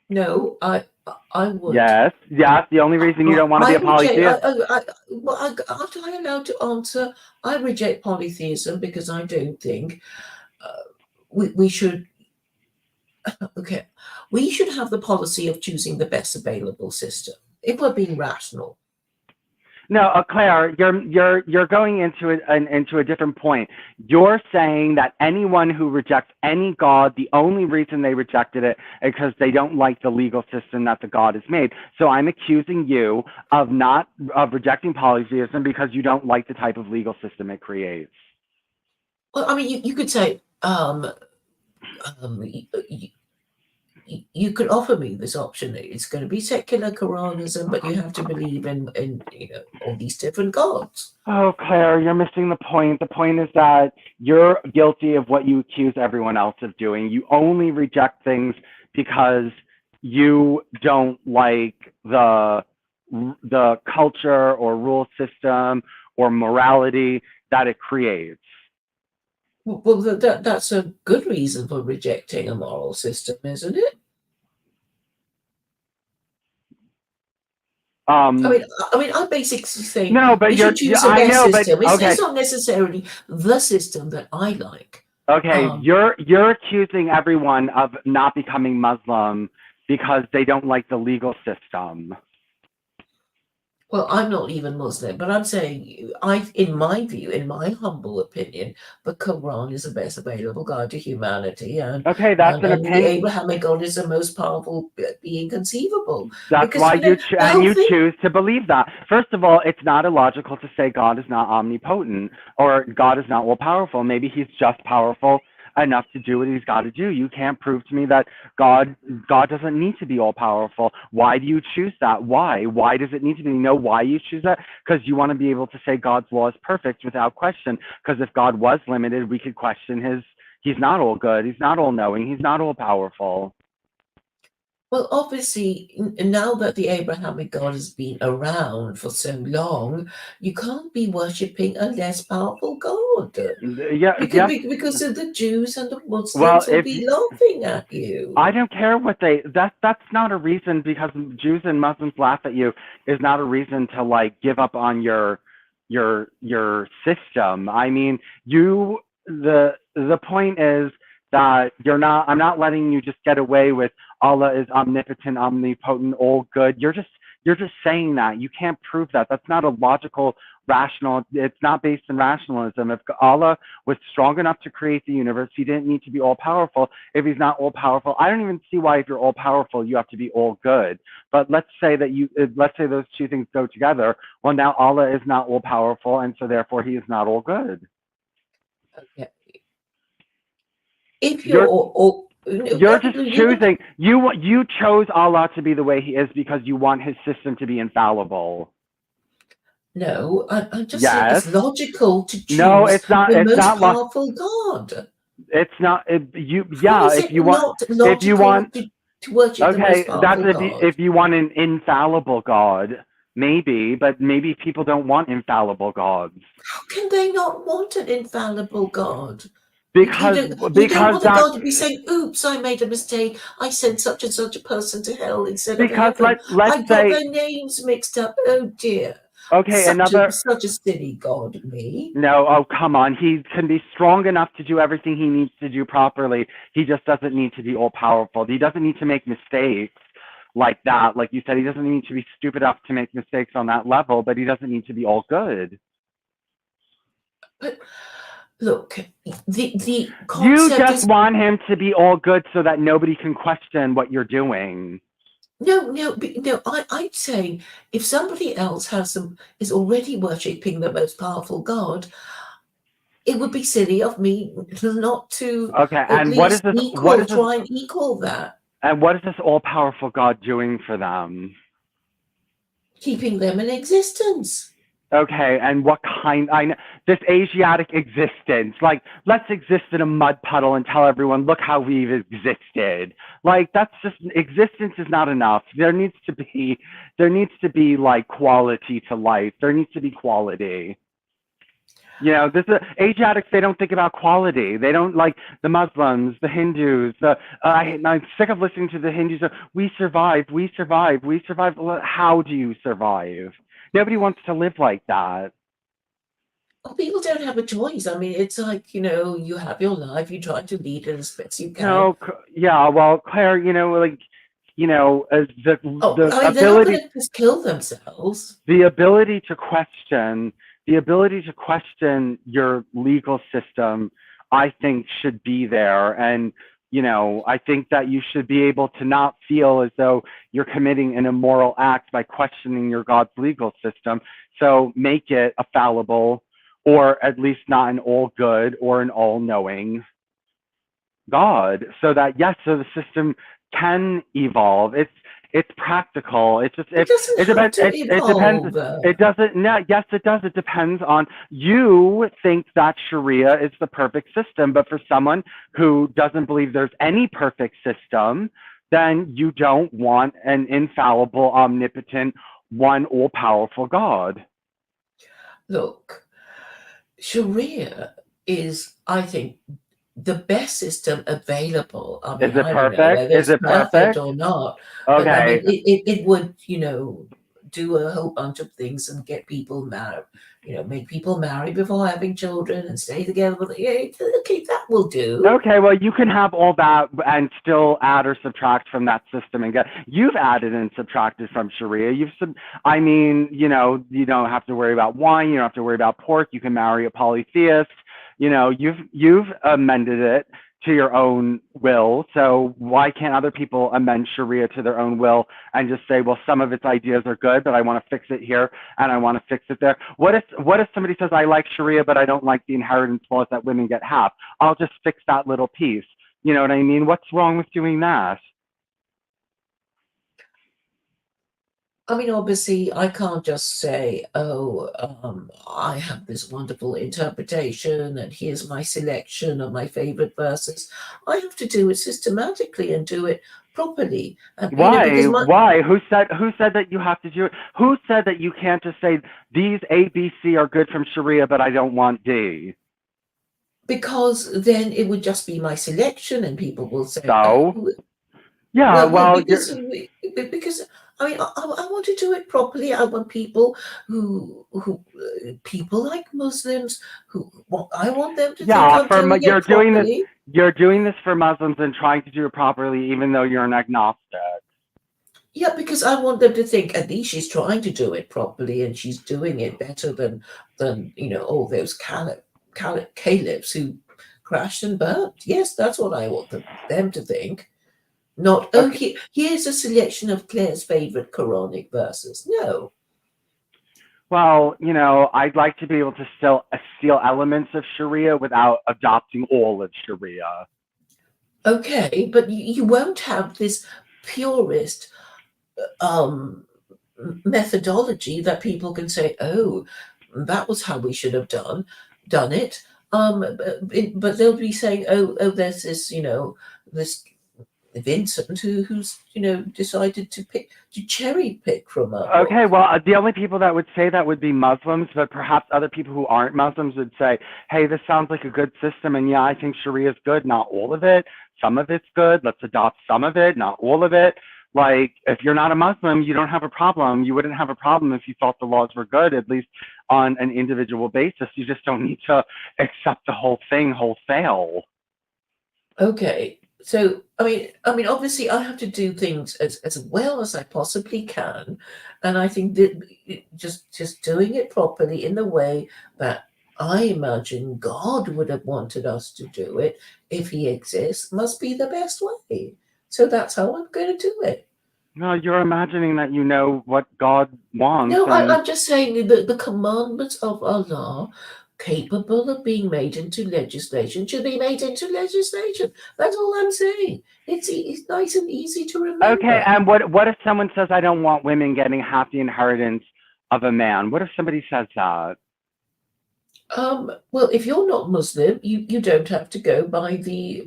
No, I would. Yes, the only reason you don't want to be a polytheist. After I allowed to answer, I reject polytheism because I don't think we should. Okay, we should have the policy of choosing the best available system if we're being rational. No, Claire, you're going into a different point. You're saying that anyone who rejects any God, the only reason they rejected it is because they don't like the legal system that the God has made. So I'm accusing you of rejecting polytheism because you don't like the type of legal system it creates. Well, I mean, you could say you could offer me this option. It's going to be secular Quranism, but you have to believe in you know, all these different gods. Oh, Claire, you're missing the point. The point is that you're guilty of what you accuse everyone else of doing. You only reject things because you don't like the culture or rule system or morality that it creates. Well, that's a good reason for rejecting a moral system, isn't it? I mean, I'm basically saying no, but we should choose the best system. It's not necessarily the system that I like. Okay, you're accusing everyone of not becoming Muslim because they don't like the legal system. Well, I'm not even Muslim, but I'm saying, in my view, in my humble opinion, the Quran is the best available guide to humanity, and okay, that's an opinion. The Abrahamic God is the most powerful being conceivable. That's why you choose to believe that. First of all, it's not illogical to say God is not omnipotent or God is not all powerful. Maybe he's just powerful enough to do what he's got to do. You can't prove to me that God doesn't need to be all powerful. Why do you choose that? Why does it need to be? You know why you choose that? Because you want to be able to say God's law is perfect without question. Because if God was limited, we could question he's not all good, he's not all knowing, he's not all powerful. Well, obviously, now that the Abrahamic God has been around for so long, you can't be worshipping a less powerful God. Yeah, Because of the Jews and the Well, Muslims will be laughing at you. I don't care what that's not a reason, because Jews and Muslims laugh at you is not a reason to like give up on your system. I mean, the point is that I'm not letting you just get away with Allah is omnipotent, omnipotent, all good. You're just saying that. You can't prove that. That's not a logical, rational, it's not based in rationalism. If Allah was strong enough to create the universe, he didn't need to be all powerful. If he's not all powerful, I don't even see why if you're all powerful, you have to be all good. But let's say those two things go together. Well, now Allah is not all powerful, and so therefore he is not all good. Okay. If you're just choosing, you chose Allah to be the way he is because you want his system to be infallible. No, I'm just saying it's logical to choose it's not, the it's most not powerful God. It's not, if you want to worship the most powerful that's God. if you want an infallible God, maybe, but maybe people don't want infallible gods. How can they not want an infallible God? Because you don't want a God to be saying, "Oops, I made a mistake. I sent such and such a person to hell instead of heaven. I got their names mixed up. Oh dear." Okay, such a silly God, me. No, oh come on. He can be strong enough to do everything he needs to do properly. He just doesn't need to be all powerful. He doesn't need to make mistakes like that. Like you said, he doesn't need to be stupid enough to make mistakes on that level, but he doesn't need to be all good. But look, the concept you just want him to be all good so that nobody can question what you're doing. No. I'd say if somebody else is already worshipping the most powerful God, it would be silly of me not to. Okay, and try and equal that. And what is this all-powerful God doing for them? Keeping them in existence. Okay, and what kind? This Asiatic existence. Like, let's exist in a mud puddle and tell everyone, look how we've existed. Like, that's just, existence is not enough. There needs to be like quality to life. There needs to be quality. You know, Asiatics, they don't think about quality. They don't, like the Muslims, the Hindus. I'm sick of listening to the Hindus. We survived. How do you survive? Nobody wants to live like that. Well, people don't have a choice. I mean, it's like, you have your life, you try to lead it as best you can. No, yeah, well, Claire, the ability, they're not going to just kill themselves. The ability to question your legal system, I think, should be there. And I think that you should be able to not feel as though you're committing an immoral act by questioning your God's legal system. So make it a fallible, or at least not an all good or an all knowing God, so that so the system can evolve. It's practical. It depends. It doesn't. No, yes, it does. It depends on, you think that Sharia is the perfect system, but for someone who doesn't believe there's any perfect system, then you don't want an infallible, omnipotent, one all-powerful God. Look, Sharia is, I think, the best system available. I mean, is it perfect? Is it perfect or not? Okay. But, I mean, it would, do a whole bunch of things and get people married. Make people marry before having children and stay together. Okay, that will do. Okay, well, you can have all that and still add or subtract from that system and you've added and subtracted from Sharia. You don't have to worry about wine. You don't have to worry about pork. You can marry a polytheist. You've amended it to your own will. So why can't other people amend Sharia to their own will and just say, well, some of its ideas are good, but I want to fix it here and I want to fix it there? What if somebody says, I like Sharia, but I don't like the inheritance laws that women get half? I'll just fix that little piece. You know what I mean? What's wrong with doing that? I mean, obviously, I can't just say, oh, I have this wonderful interpretation, and here's my selection of my favorite verses. I have to do it systematically and do it properly. Because Why? Who said that you have to do it? Who said that you can't just say these A, B, C are good from Sharia, but I don't want D? Because then it would just be my selection, and people will say, So, oh, yeah, because I mean, I want to do it properly. I want people who people like Muslims I want them to think yeah, I'm doing you're it properly. you're doing this for Muslims and trying to do it properly, even though you're an agnostic. Yeah, because I want them to think at least she's trying to do it properly, and she's doing it better than all those caliphs who crashed and burnt. Yes, that's what I want them to think. Not, oh, Okay. here's a selection of Claire's favorite Quranic verses. No. Well, I'd like to be able to still steal elements of Sharia without adopting all of Sharia. Okay, but you won't have this purist methodology that people can say, oh, that was how we should have done it. But they'll be saying, oh, there's this, this Vincent who's decided to cherry pick from a book. Okay, well, the only people that would say that would be Muslims, but perhaps other people who aren't Muslims would say, hey, this sounds like a good system, and yeah, I think Sharia is good, not all of it. Some of it's good. Let's adopt some of it, not all of it. Like, if you're not a Muslim, you don't have a problem. You wouldn't have a problem if you thought the laws were good, at least on an individual basis. You just don't need to accept the whole thing wholesale. Okay. So, I mean, obviously, I have to do things as well as I possibly can, and I think that just doing it properly in the way that I imagine God would have wanted us to do it, if He exists, must be the best way. So that's how I'm going to do it. No, you're imagining that you know what God wants. No, And I'm just saying that the commandments of Allah, capable of being made into legislation, should be made into legislation. That's all I'm saying. It's nice and easy to remember. okay, and what if someone says, I don't want women getting half the inheritance of a man? What if somebody says that? Well, if you're not Muslim, you don't have to go by the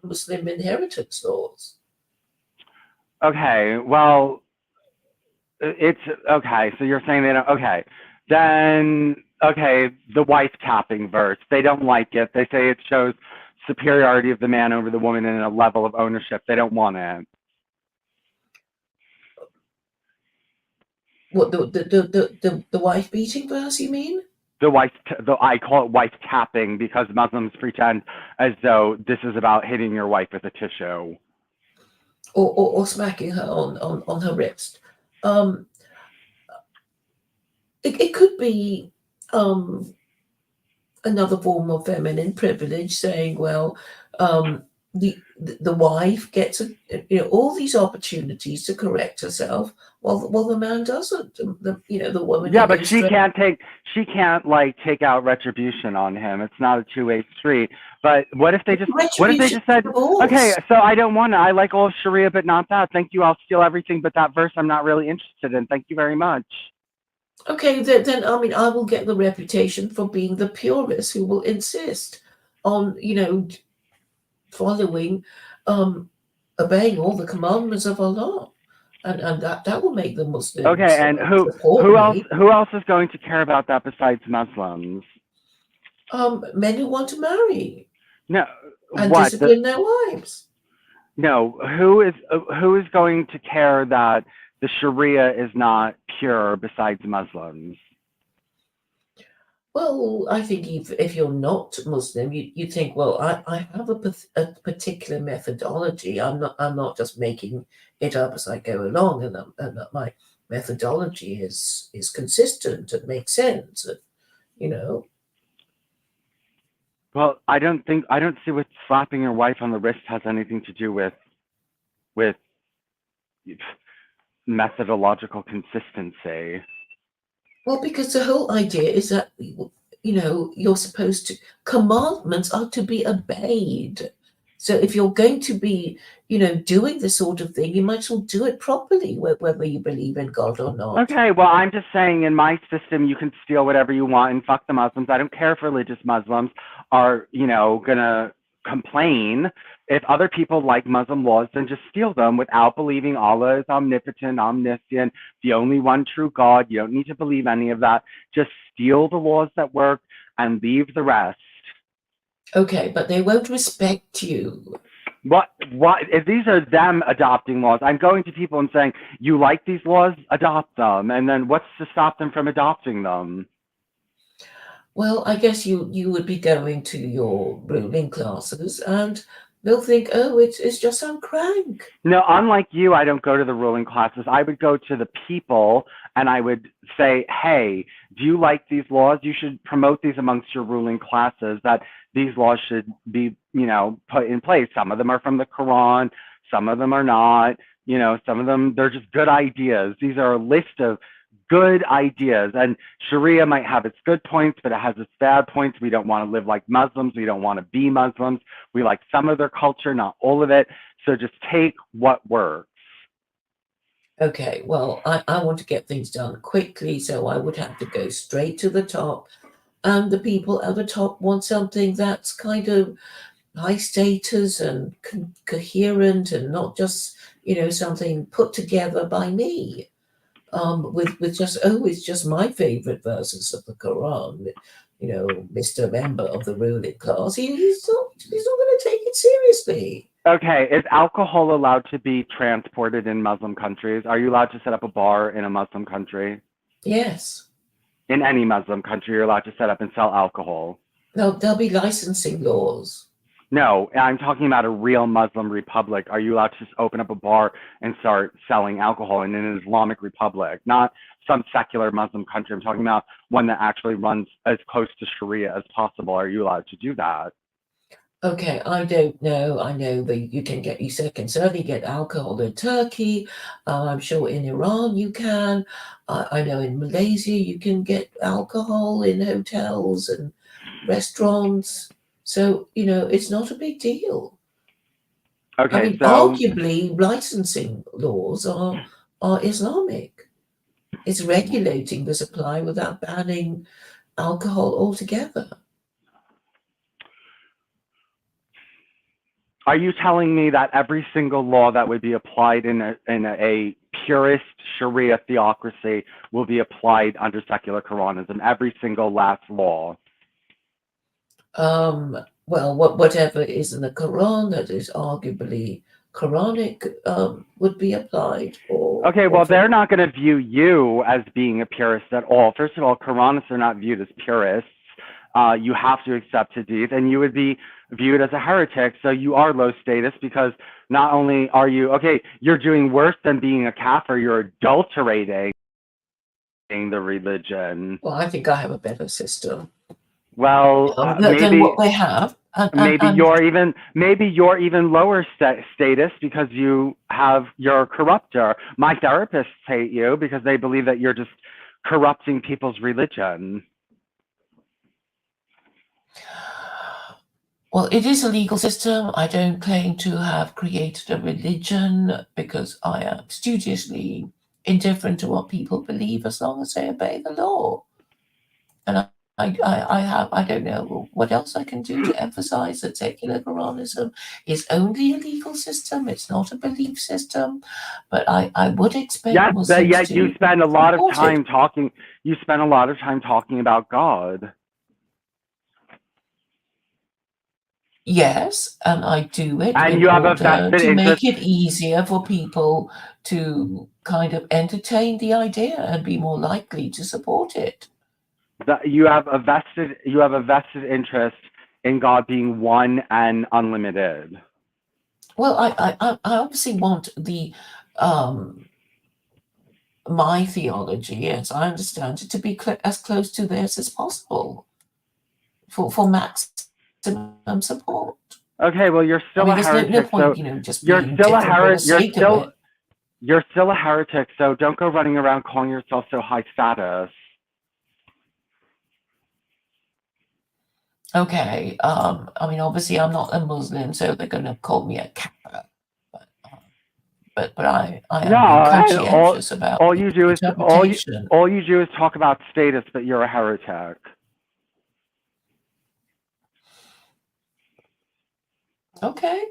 Muslim inheritance laws. Okay, well, it's okay. So you're saying they don't. Okay, then okay, the wife tapping verse. They don't like it. They say it shows superiority of the man over the woman in a level of ownership. They don't want it. What the wife beating verse? You mean? I call it wife tapping because Muslims pretend as though this is about hitting your wife with a tissue. Or smacking her on her wrist. It could be another form of feminine privilege, saying, well, the wife gets all these opportunities to correct herself, while the man doesn't. The woman. Yeah, but she can't like take out retribution on him. It's not a two-way street. But what if they just said, okay, so I don't want to. I like all of Sharia, but not that. Thank you. I'll steal everything, but that verse I'm not really interested in. Thank you very much. Okay, then I mean, I will get the reputation for being the purist who will insist on following, obeying all the commandments of Allah, and that will make the Muslims. Okay, and who else is going to care about that besides Muslims? Men who want to marry. No, and discipline their wives. No, who is going to care that the Sharia is not pure besides Muslims? Well, I think if you're not Muslim, you think, well, I have a particular methodology. I'm not just making it up as I go along, and that my methodology is consistent and makes sense. Well, I don't see what slapping your wife on the wrist has anything to do with methodological consistency. Well, because the whole idea is that, you're supposed to, commandments are to be obeyed. So if you're going to be, doing this sort of thing, you might as well do it properly, whether you believe in God or not. Okay, well, I'm just saying in my system, you can steal whatever you want and fuck the Muslims. I don't care if religious Muslims are, gonna complain. If other people like Muslim laws, then just steal them without believing Allah is omnipotent, omniscient, the only one true God. You don't need to believe any of that. Just steal the laws that work and leave the rest. Okay, but they won't respect you. What if these are them adopting laws? I'm going to people and saying, you like these laws, adopt them. And then what's to stop them from adopting them? Well, I guess you would be going to your ruling classes and they'll think, oh, it's just some crank. No, unlike you, I don't go to the ruling classes. I would go to the people and I would say, hey, do you like these laws? You should promote these amongst your ruling classes, that these laws should be, put in place. Some of them are from the Quran, some of them are not. Some of them, they're just good ideas. These are a list of good ideas. And Sharia might have its good points, but it has its bad points. We don't want to live like Muslims. We don't want to be Muslims. We like some of their culture, not all of it. So just take what works. Okay, well, I want to get things done quickly, so I would have to go straight to the top. And the people at the top want something that's kind of high status and coherent and not just, something put together by me. With just, oh, it's just my favorite verses of the Quran. Mr. Member of the ruling class, he's not going to take it seriously. Okay, is alcohol allowed to be transported in Muslim countries? Are you allowed to set up a bar in a Muslim country? Yes. In any Muslim country, you're allowed to set up and sell alcohol. There'll be licensing laws. No, I'm talking about a real Muslim republic. Are you allowed to just open up a bar and start selling alcohol in an Islamic republic? Not some secular Muslim country. I'm talking about one that actually runs as close to Sharia as possible. Are you allowed to do that? Okay, I don't know. I know that you can certainly get alcohol in Turkey. I'm sure in Iran you can. I know in Malaysia you can get alcohol in hotels and restaurants. So, it's not a big deal. Okay, I mean, so arguably licensing laws are Islamic. It's regulating the supply without banning alcohol altogether. are you telling me that every single law that would be applied in a purist Sharia theocracy will be applied under secular Quranism? Every single last law? Well, whatever is in the Quran that is arguably Quranic would be applied. Okay, well, they're not going to view you as being a purist at all. First of all, Quranists are not viewed as purists. You have to accept Hadith, and you would be viewed as a heretic. So you are low status because not only are you, okay, you're doing worse than being a kafir, you're adulterating the religion. Well, I think I have a better system. Well, than maybe what they have. maybe you're even lower status because you're a corrupter. My therapists hate you because they believe that you're just corrupting people's religion. Well, it is a legal system. I don't claim to have created a religion because I am studiously indifferent to what people believe as long as they obey the law. And I don't know what else I can do to emphasize that secular Quranism is only a legal system. It's not a belief system. But I would expect Yes, Muslims but yet to you spend a lot of support time it. talking. You spend a lot of time talking about God. Yes, and I do it And in you have a order vested to make interest. it easier for people to kind of entertain the idea and be more likely to support it. You have a vested interest in God being one and unlimited. Well, I obviously want the my theology, as I understand it, to be as close to theirs as possible for max maximum support. Okay, well, you're I still mean, a there's heretic, no so point, just you're being still a different for the heretic. sake of it. You're still a heretic, so don't go running around calling yourself so high status. Okay. I mean, obviously, I'm not a Muslim, so they're going to call me a kappa. But I am being No, conscientious about all the you do is interpretation. all you do is talk about status, but you're a heretic. Okay.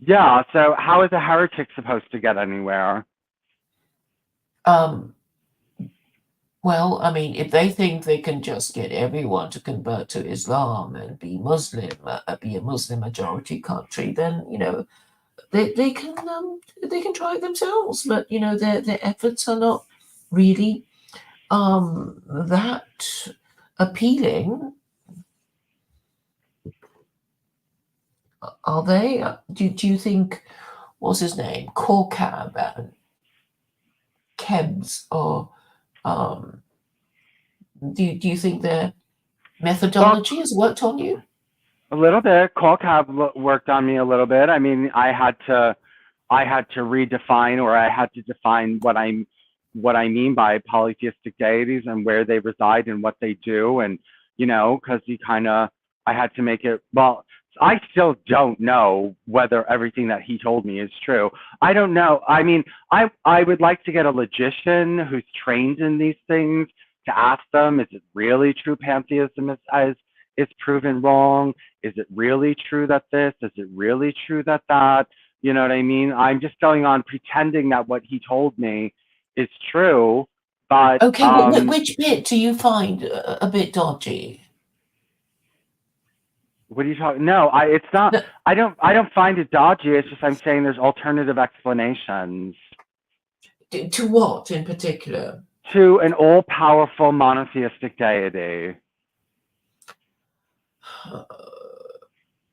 Yeah, so how is a heretic supposed to get anywhere? Well, I mean, if they think they can just get everyone to convert to Islam and be Muslim, be a Muslim majority country, then they can try it themselves. But their efforts are not really that appealing, are they? Do you think, what's his name, Corcab and Kebs, or do you think their methodology has worked on you? A little bit. Qualcomm worked on me a little bit. I mean, I had to redefine, or I had to define what I mean by polytheistic deities and where they reside and what they do, and because I had to make it. Well, I still don't know whether everything that he told me is true. I don't know. I mean, I would like to get a logician who's trained in these things to ask them, is it really true pantheism is proven wrong? Is it really true that this? Is it really true that that? You know what I mean? I'm just going on pretending that what he told me is true, but Okay, which bit do you find a bit dodgy? what are you talking? No, it's not. No, I don't find it dodgy. It's just I'm saying there's alternative explanations to what in particular? to an all-powerful monotheistic deity.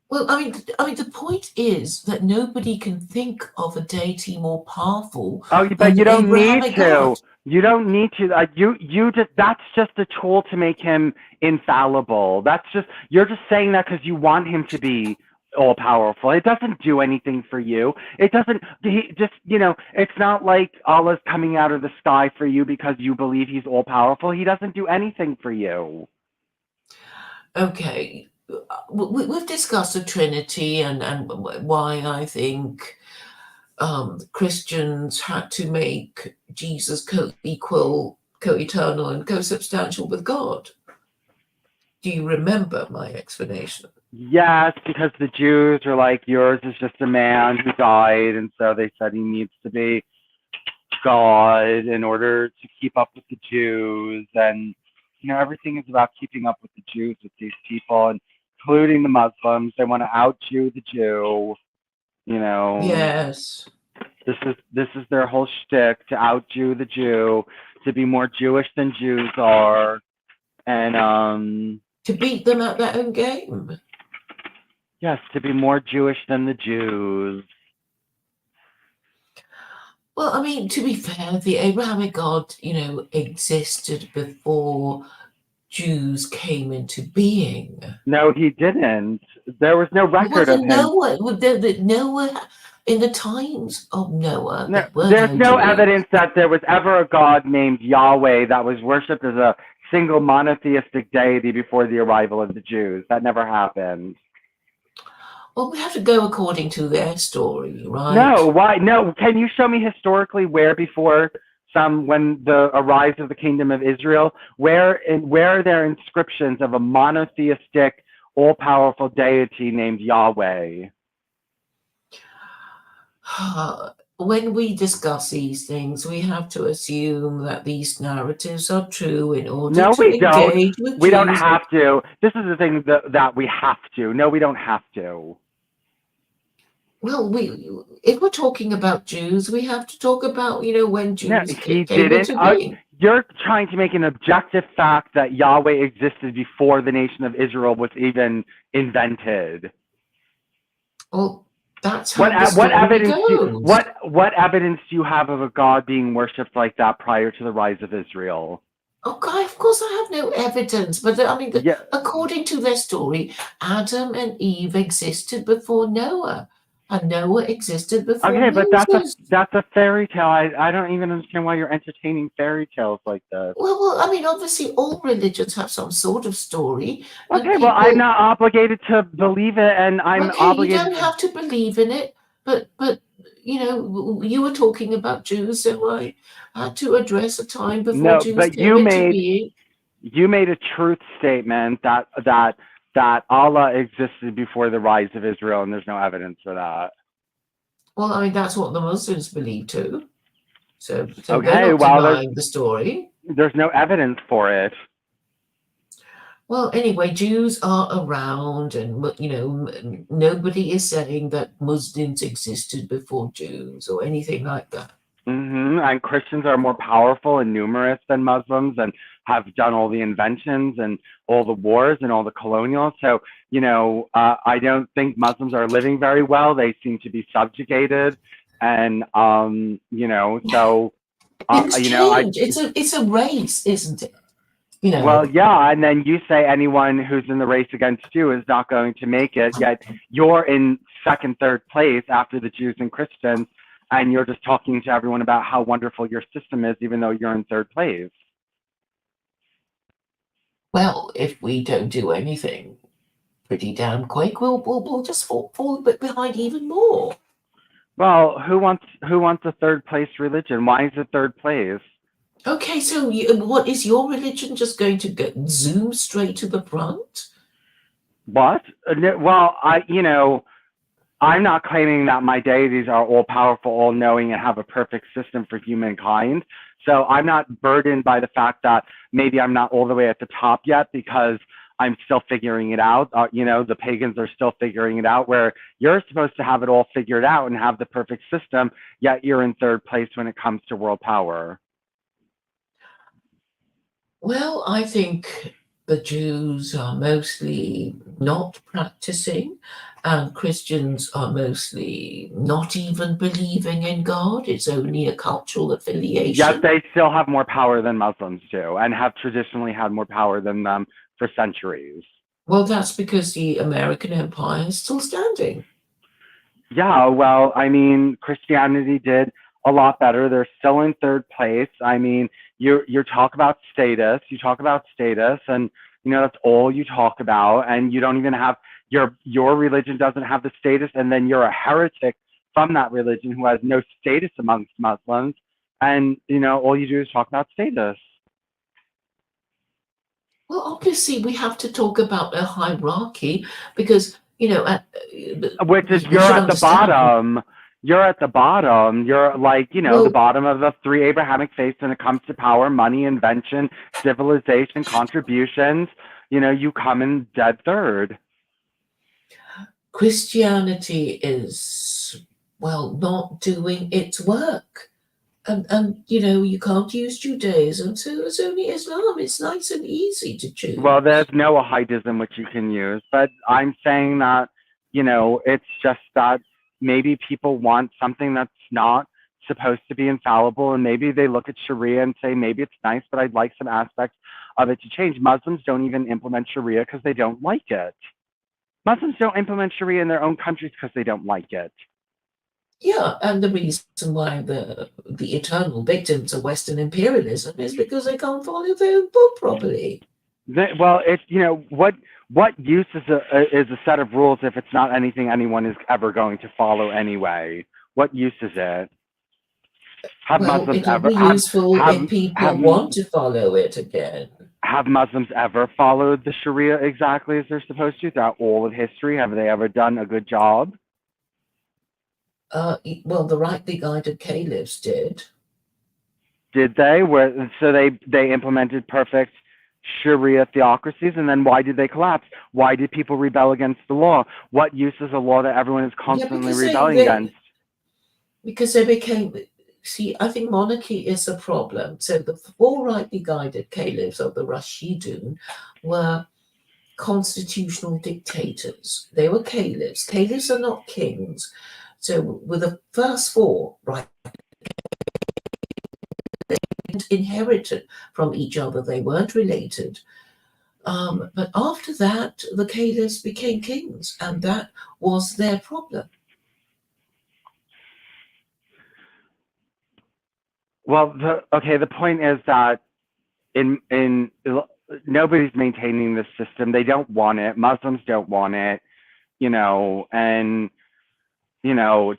Well, I mean, the point is that nobody can think of a deity more powerful Oh, but than you the don't need Abrahamic to. God. You don't need to. You just, that's just a tool to make him infallible. That's just, you're just saying that because you want him to be all powerful. It doesn't do anything for you. It doesn't, he just, it's not like Allah's coming out of the sky for you because you believe he's all powerful. He doesn't do anything for you. Okay, we've discussed the Trinity and why I think Christians had to make Jesus co-equal, co-eternal, and co-substantial with God. Do you remember my explanation? Yes, because the Jews are like, yours is just a man who died, and so they said he needs to be God in order to keep up with the Jews. And everything is about keeping up with the Jews, with these people, including the Muslims. They want to out-Jew the Jew. Yes. This is their whole shtick, to out-Jew the Jew, to be more Jewish than Jews are, and To beat them at their own game. yes, to be more Jewish than the Jews. Well, I mean, to be fair, the Abrahamic God, existed before Jews came into being. No, he didn't. There was no record of him. Noah, Noah, in the times of Noah, No, there were there's no Jews. evidence that there was ever a god named Yahweh that was worshipped as a single monotheistic deity before the arrival of the Jews. That never happened. Well, we have to go according to their story, right? No, why? No, can you show me historically where before when the rise of the kingdom of Israel, where are there inscriptions of a monotheistic, all-powerful deity named Yahweh? When we discuss these things, we have to assume that these narratives are true in order No, to we don't. engage with We don't Jews. have to. This is the thing that we have to. No, we don't have to. Well, if we're talking about Jews, we have to talk about, when No, Jews he came didn't. into being. You're trying to make an objective fact that Yahweh existed before the nation of Israel was even invented. Well, that's how the story goes. What evidence do you have of a God being worshipped like that prior to the rise of Israel? Okay, of course I have no evidence, but I mean, Yeah. according to their story, Adam and Eve existed before Noah, and Noah existed before Okay, but that's a Moses. that's a fairy tale. I don't even understand why you're entertaining fairy tales like this. Well, I mean, obviously, all religions have some sort of story, and Okay, well, I'm people. not obligated to believe it, and I'm Okay, you obligated don't to. have to believe in it, but you were talking about Jews, so I had to address a time before No, Jews but came into being. you made a truth statement that Allah existed before the rise of Israel, and there's no evidence for that. Well, I mean, that's what the Muslims believe too. So they're Okay, not well, denying the story. there's no evidence for it. Well, anyway, Jews are around, and nobody is saying that Muslims existed before Jews or anything like that. And Christians are more powerful and numerous than Muslims, and have done all the inventions and all the wars and all the colonials. So, I don't think Muslims are living very well. They seem to be subjugated, and so Things I change. It's a race, isn't it? You well, know. yeah, and then you say anyone who's in the race against you is not going to make it. Yet you're in second, third place after the Jews and Christians, and you're just talking to everyone about how wonderful your system is, even though you're in third place. Well, if we don't do anything pretty damn quick, we'll just fall a bit behind even more. Well, who wants a third place religion? Why is it third place? Okay, so what is your religion just going to zoom straight to the front? What? Well, I'm not claiming that my deities are all powerful, all knowing, and have a perfect system for humankind. So I'm not burdened by the fact that maybe I'm not all the way at the top yet, because I'm still figuring it out. The pagans are still figuring it out, where you're supposed to have it all figured out and have the perfect system, yet you're in third place when it comes to world power. Well, I think the Jews are mostly not practicing, and Christians are mostly not even believing in God. It's only a cultural Yet affiliation. they still have more power than Muslims do, and have traditionally had more power than them for centuries. Well, that's because the American empire is still standing. Yeah, well, I mean, Christianity did a lot better. They're still in third place. I mean, you talk about status, and that's all you talk about, and you don't even have your religion doesn't have the status, and then you're a heretic from that religion who has no status amongst Muslims, and all you do is talk about status. Well, obviously, we have to talk about a hierarchy because, Which is we you're should at the understand. bottom. You're at the bottom. You're like, the Well, bottom of the three Abrahamic faiths when it comes to power, money, invention, civilization, contributions. You come in dead third. Christianity is, well, not doing its work. And you can't use Judaism, so it's only Islam. It's nice and easy to Well, there's choose. no Noahidism which you can use, but I'm saying that, it's just that maybe people want something that's not supposed to be infallible, and maybe they look at Sharia and say, maybe it's nice, but I'd like some aspects of it to change. Muslims don't even implement Sharia because they don't like it. Muslims don't implement Sharia in their own countries because they don't like it. Yeah, and the reason why the eternal victims of Western imperialism is because they can't follow their own book properly. Well, it's what use is a set of rules if it's not anything anyone is ever going to follow anyway? What use is it? Have Well, Muslims it'll ever be useful if have people want to follow it again. have Muslims ever followed the Sharia exactly as they're supposed to throughout all of history? Have they ever done a good job? Well, the rightly guided caliphs did. Did they? So they implemented perfect Sharia theocracies, and then why did they collapse? Why did people rebel against the law? What use is a law that everyone is Yeah, constantly rebelling against? because they became. See, I think monarchy is a problem. So the four rightly guided caliphs of the Rashidun were constitutional dictators. They were caliphs. Caliphs are not kings. So with the first four, right, inherited from each other. They weren't related. But after that, the caliphs became kings, and that was their problem. Well, the point is that in nobody's maintaining this system. They don't want it. Muslims don't want it, and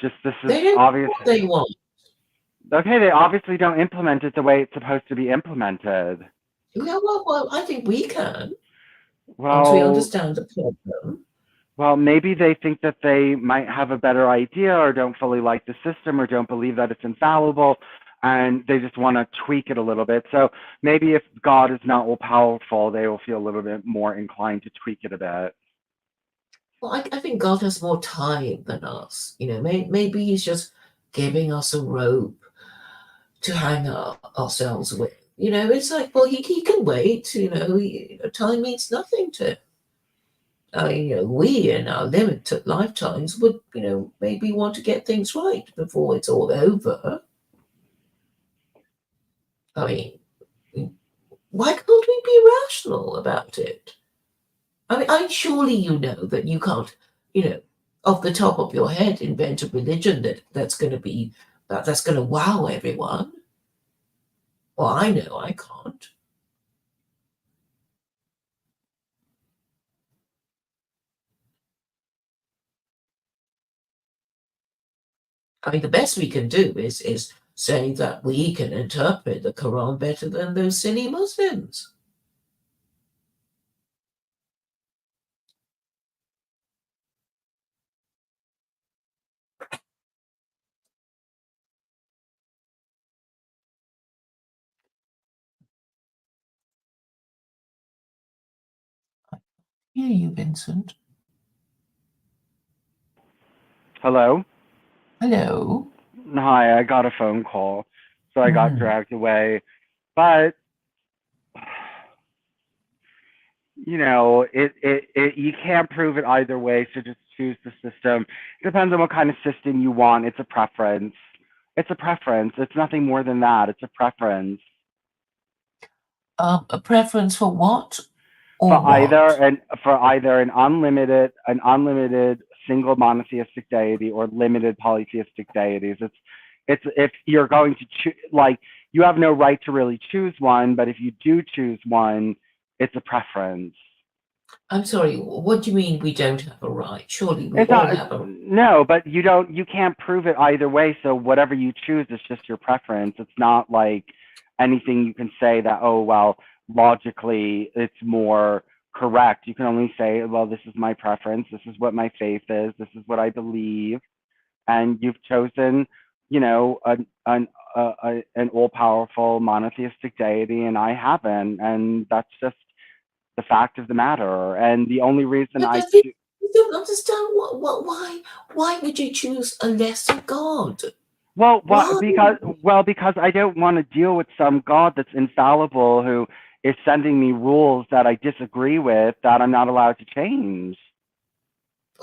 just this is They don't know obvious. what they want. Okay, they obviously don't implement it the way it's supposed to be implemented. Yeah, well, I think we can once we Well, understand the problem. well, maybe they think that they might have a better idea, or don't fully like the system, or don't believe that it's infallible, and they just want to tweak it a little bit. So maybe if God is not all powerful, they will feel a little bit more inclined to tweak it a bit. Well, I think God has more time than us. Maybe He's just giving us a rope to hang ourselves with. It's like, well, he can wait. Time means nothing to him. We in our limited lifetimes would, maybe want to get things right before it's all over. I mean, why can't we be rational about it? Surely you know that you can't, off the top of your head, invent a religion that's going to wow everyone. Well, I know I can't. The best we can do is say that we can interpret the Quran better than those silly Muslims. Hear you, Vincent. Hello? Hello. Hi, I got a phone call, so I got dragged away. But you can't prove it either way, so just choose the system. It depends on what kind of system you want. It's a preference. It's a preference. It's nothing more than that. It's a preference. A preference for what? For Or what? either an unlimited single monotheistic deity or limited polytheistic deities. It's if you're going to choose, like, you have no right to really choose one, but if you do choose one, it's a preference. I'm sorry, what do you mean we don't have a right? Surely we It's all not, have a right. no, but you can't prove it either way. So whatever you choose is just your preference. It's not like anything you can say that, oh, well, logically it's more correct. You can only say, well, this is my preference. This is what my faith is. This is what I believe. And you've chosen, an all-powerful monotheistic deity, and I haven't. And that's just the fact of the matter. And the only reason But I you don't understand why would you choose a lesser god? Why? Because I don't want to deal with some God that's infallible who is sending me rules that I disagree with that I'm not allowed to change.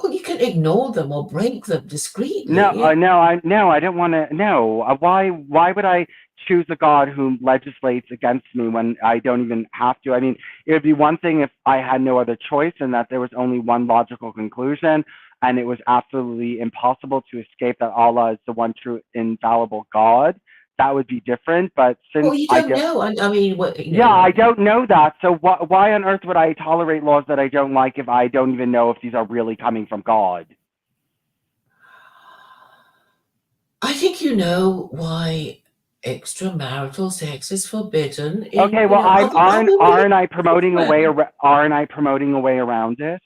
Well, you can ignore them or break them discreetly. No, I don't want to. No, why would I choose a God who legislates against me when I don't even have to? I mean, it would be one thing if I had no other choice and that there was only one logical conclusion, and it was absolutely impossible to escape that Allah is the one true infallible God. That would be different. But since Well, you don't know. yeah, I don't know that. So why on earth would I tolerate laws that I don't like if I don't even know if these are really coming from God? I think you know why extramarital sex is forbidden in Okay, well, aren't I promoting a way around it?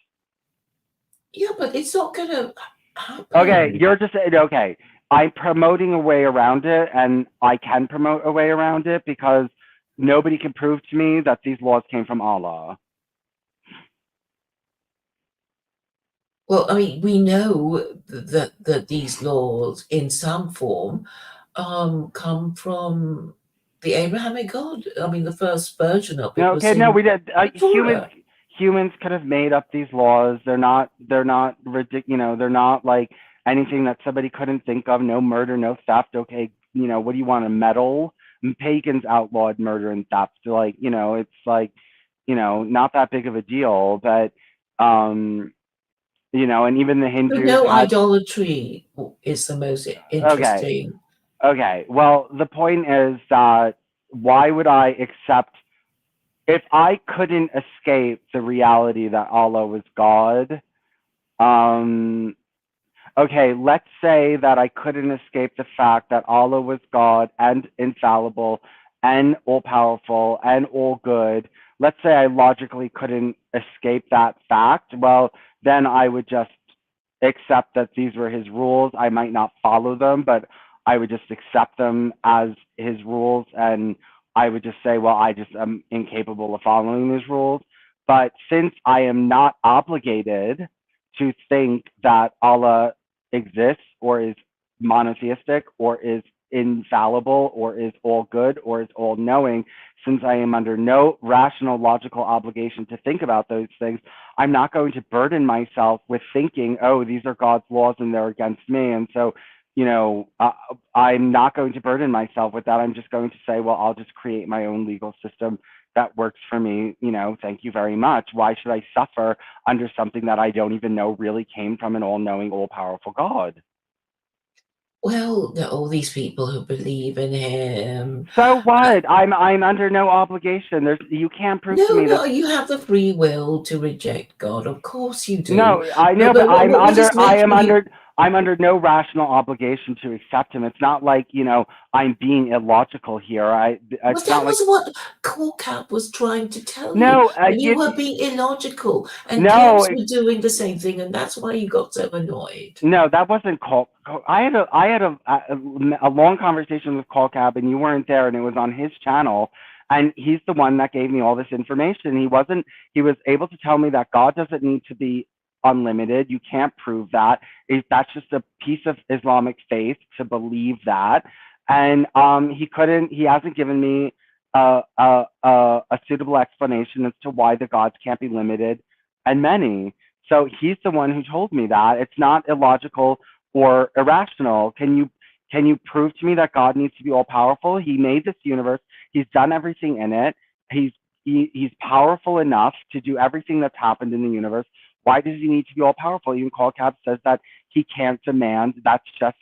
Yeah, but it's not gonna happen. Okay, you're just okay. I'm promoting a way around it, and I can promote a way around it because nobody can prove to me that these laws came from Allah. Well, we know that these laws, in some form, come from the Abrahamic God. The first version of it was Okay, no, in we did. the Torah. Humans could have made up these laws. They're not ridiculous. They're not like anything that somebody couldn't think of. No murder, no theft. Okay, what do you want, a medal? pagans outlawed murder and theft. Like, it's like, not that big of a deal. But, and even the So Hindus no had, idolatry is the most okay, interesting. okay. Well, the point is that why would I accept, if I couldn't escape the reality that Allah was God, okay, let's say that I couldn't escape the fact that Allah was God and infallible and all powerful and all good. Let's say I logically couldn't escape that fact. Well, then I would just accept that these were his rules. I might not follow them, but I would just accept them as his rules. And I would just say, well, I just am incapable of following his rules. But since I am not obligated to think that Allah exists or is monotheistic or is infallible or is all good or is all knowing, since I am under no rational logical obligation to think about those things, I'm not going to burden myself with thinking, oh, these are God's laws and they're against me. And so, I'm not going to burden myself with that. I'm just going to say, well, I'll just create my own legal system that works for me. Thank you very much. Why should I suffer under something that I don't even know really came from an all-knowing, all-powerful God? Well, there are all these people who believe in him. So what? I'm under no obligation. You can't prove to No, me no, that. you have the free will to reject God. Of course you do. No, I know, but But what is making you? I'm under no rational obligation to accept him. It's not like, I'm being illogical here. Well, It's that not like, was what Cap was trying to tell you. no, And you were being illogical, and no, camps were doing the same thing, and that's why you got so annoyed. no, that wasn't call. I had a long conversation with Call Cab, and you weren't there, and it was on his channel, and he's the one that gave me all this information. He was able to tell me that God doesn't need to be unlimited. You can't prove that. That's just a piece of Islamic faith to believe that, and he hasn't given me a suitable explanation as to why the gods can't be limited and many. So he's the one who told me that. It's not illogical or irrational. Can you prove to me that God needs to be all powerful? He made this universe. He's done everything in it. He's powerful enough to do everything that's happened in the universe. Why does he need to be all powerful? Even Call Cab says that he can't demand. That's just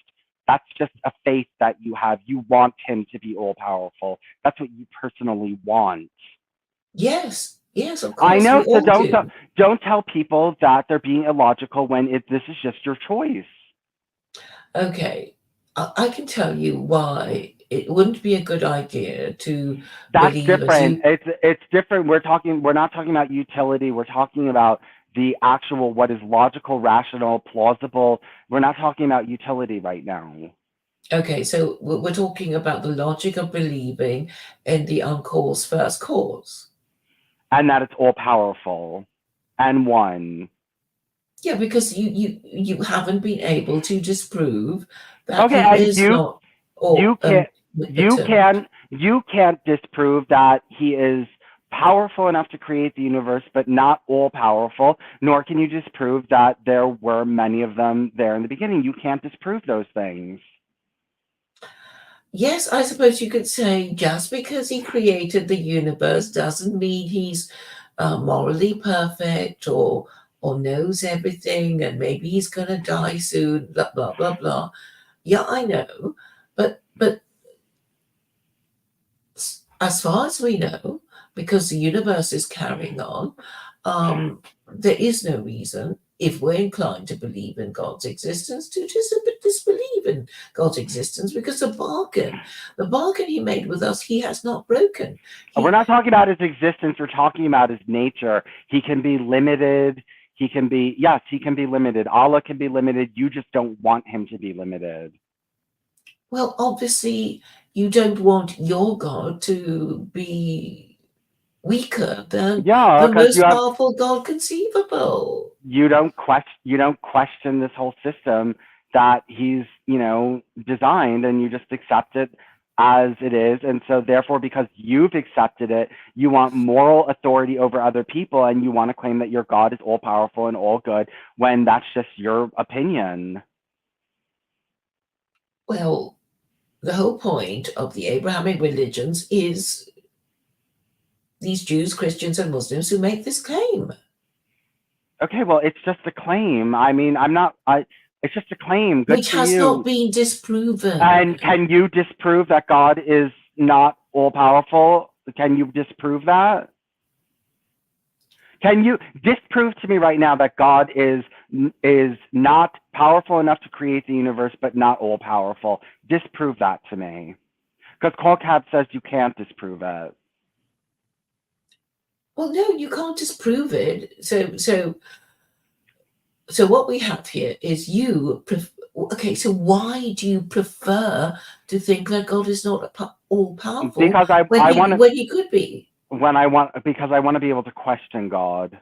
a faith that you have. You want him to be all powerful. That's what you personally want. Yes, yes, of I course, know, we so all do. don't tell people that they're being illogical when this is just your choice. Okay, I can tell you why it wouldn't be a good idea to That's believe as different. you. It's different. We're not talking about utility. We're talking about the actual what is logical, rational, plausible. We're not talking about utility right now. Okay, so we're talking about the logic of believing in the uncaused first cause. And that it's all powerful and one. Yeah, because you haven't been able to disprove that Okay, he and is not or you can't omnipotent. you can't disprove that he is powerful enough to create the universe, but not all powerful, nor can you disprove that there were many of them there in the beginning. You can't disprove those things. Yes, I suppose you could say just because he created the universe doesn't mean he's morally perfect or knows everything, and maybe he's gonna die soon. Blah blah blah blah. Yeah, I know, but as far as we know, because the universe is carrying on, there is no reason, if we're inclined to believe in God's existence, to disbelieve in God's existence, because the bargain he made with us, he has not broken. We're not talking about his existence. We're talking about his nature. He can be limited. He can be limited. Allah can be limited. You just don't want him to be limited. Well, obviously, you don't want your God to be weaker than Yeah, the because most powerful God conceivable. you don't question this whole system that he's designed, and you just accept it as it is. And so therefore, because you've accepted it, you want moral authority over other people, and you want to claim that your God is all powerful and all good, when that's just your opinion. Well, the whole point of the Abrahamic religions is these Jews, Christians, and Muslims who make this claim. Okay, well, it's just a claim. I mean, it's just a claim. Good Which for has you. not been disproven. And can you disprove that God is not all-powerful? Can you disprove that? Can you disprove to me right now that God is not powerful enough to create the universe, but not all-powerful? Disprove that to me. Because Colcab says you can't disprove it. Well, no, you can't disprove it. So what we have here is you. Okay, so why do you prefer to think that God is not all powerful? Because when he could be. Because I want to be able to question God.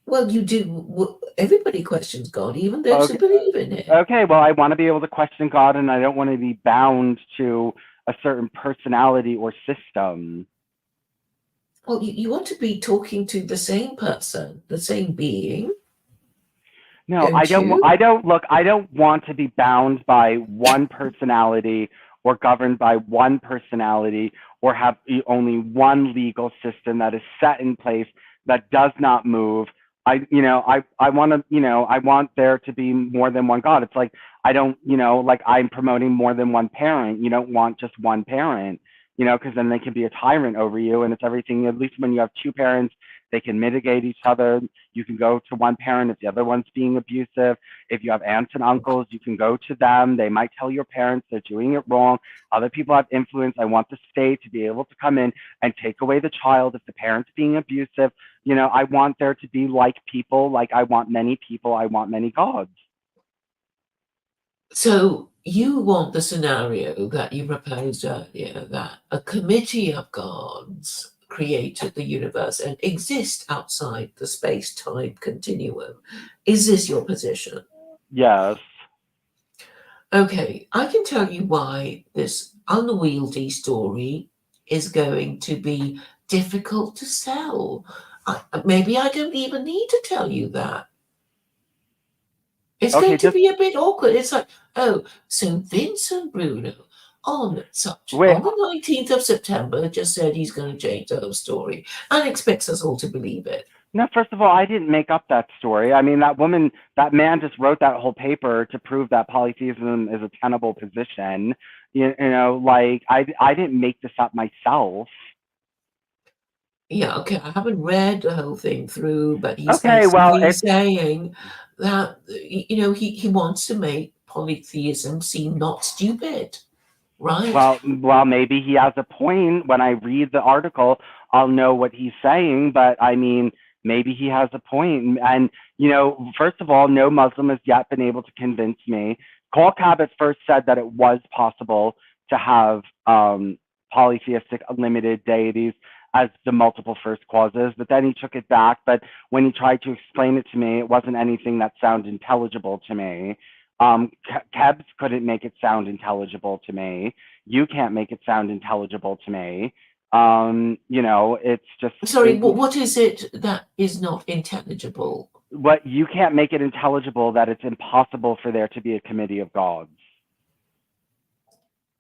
Well, you do. Everybody questions God, even those who believe in it. Okay, well, I want to be able to question God, and I don't want to be bound to a certain personality or system. Well, you want to be talking to the same person, the same being. No, I don't want to be bound by one personality or governed by one personality or have only one legal system that is set in place that does not move. I want there to be more than one God. It's like, I'm promoting more than one parent. You don't want just one parent, because then they can be a tyrant over you, and it's everything. At least when you have two parents, they can mitigate each other. You can go to one parent if the other one's being abusive. If you have aunts and uncles, you can go to them. They might tell your parents they're doing it wrong. Other people have influence. I want the state to be able to come in and take away the child if the parent's being abusive. I want there to be like people, like I want many people, I want many gods. So you want the scenario that you proposed earlier, that a committee of gods created the universe and exist outside the space-time continuum. Is this your position? Yes. Okay, I can tell you why this unwieldy story is going to be difficult to sell. Maybe I don't even need to tell you that. It's going to be a bit awkward. It's like, oh, so Vincent Bruno on the 19th of September just said he's going to change the whole story and expects us all to believe it. No, first of all, I didn't make up that story. I mean, that man just wrote that whole paper to prove that polytheism is a tenable position. I didn't make this up myself. Yeah, okay, I haven't read the whole thing through, but he's basically saying that, he wants to make polytheism seem not stupid, right? Well, maybe he has a point. When I read the article, I'll know what he's saying, but I mean, maybe he has a point. And, first of all, no Muslim has yet been able to convince me. Colcab at first said that it was possible to have polytheistic limited deities as the multiple first causes, but then he took it back. But when he tried to explain it to me, it wasn't anything that sounded intelligible to me. Kebs couldn't make it sound intelligible to me. You can't make it sound intelligible to me. It's just... Sorry, what is it that is not intelligible? What you can't make it intelligible that it's impossible for there to be a committee of gods.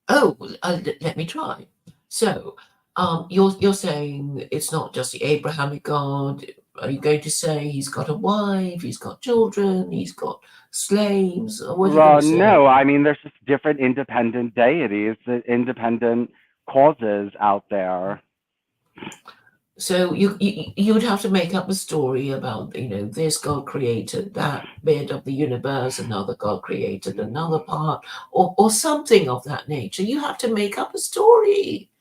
Oh, let me try. So, you're saying it's not just the Abrahamic God. Are you going to say he's got a wife, he's got children, he's got slaves? Or what are you going to say? No, I mean, there's just different independent deities, independent causes out there. So you would have to make up a story about, this God created that bit of the universe, another God created another part, or something of that nature. You have to make up a story.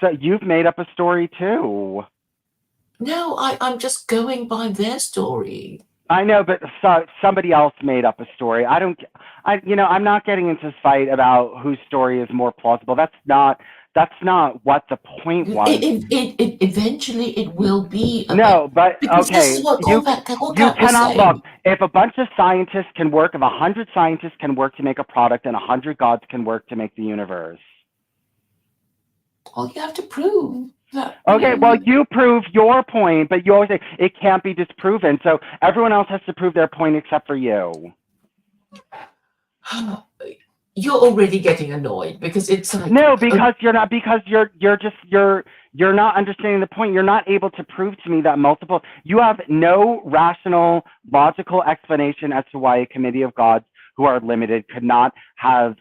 So you've made up a story too. No, I'm just going by their story. I know, but somebody else made up a story. I'm not getting into this fight about whose story is more plausible. That's not what the point was. Eventually it will be. No, but okay, you cannot look. If a bunch of scientists can work, if 100 scientists can work to make a product, and 100 gods can work to make the universe. Well, you have to prove that. Okay, well, you prove your point, but you always say it can't be disproven. So everyone else has to prove their point except for you. You're already getting annoyed because it's like No, because you're not. Because you're not understanding the point. You're not able to prove to me that multiple. You have no rational, logical explanation as to why a committee of gods who are limited could not have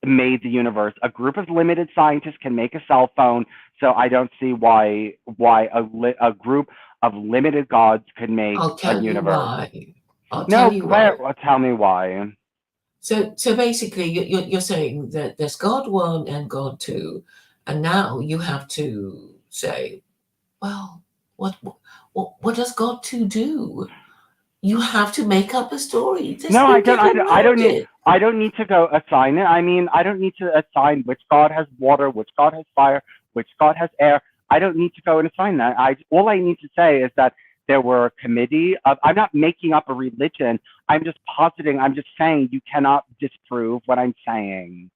made the universe. A group of limited scientists can make a cell phone, so I don't see why a group of limited gods could make I'll a tell you universe. why. I'll No, tell you Claire, why. tell me why. So basically, you're saying that there's God 1 and God 2, and now you have to say, well, what does God 2 do? You have to make up a story. There's No, no I don't. getting around Need. it. I don't need to go assign it. I mean, I don't need to assign which god has water, which god has fire, which god has air. I don't need to go and assign that. All I need to say is that there were a committee of. I'm not making up a religion. I'm just positing. I'm just saying you cannot disprove what I'm saying.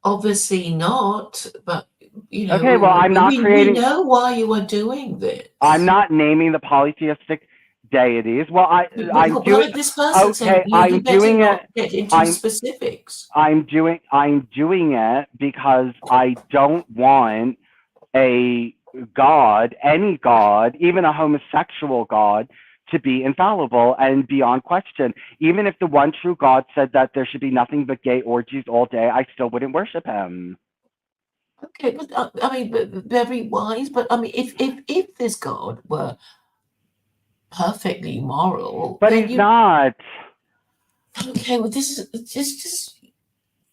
Obviously not, but Okay, well, I'm not we creating. know why you are doing this. I'm not naming the polytheistic deities. Well, I'm But doing. this person said Okay, you I'm better doing it. not get into I'm specifics. I'm doing it because I don't want a god, any god, even a homosexual god, to be infallible and beyond question. Even if the one true God said that there should be nothing but gay orgies all day, I still wouldn't worship him. Okay, but I mean, very wise. But I mean, if this God were perfectly moral, But then he's you not. okay. Well, this is just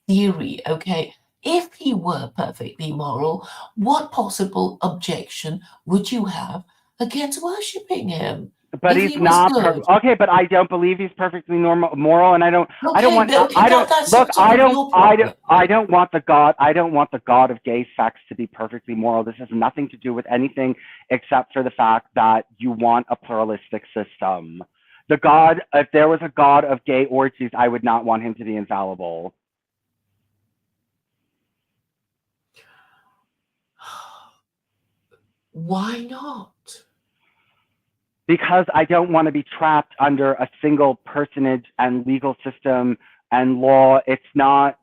theory. Okay, if he were perfectly moral, what possible objection would you have against worshiping him But if he's he was not good? okay. But I don't believe he's perfectly moral, and I don't. I don't Okay, want. okay, I don't that's look. sort of your problem. I don't want the God. I don't want the God of gay sex to be perfectly moral. This has nothing to do with anything except for the fact that you want a pluralistic system. The God, if there was a God of gay orgies, I would not want him to be infallible. Why not? Because I don't want to be trapped under a single personage and legal system and law. It's not,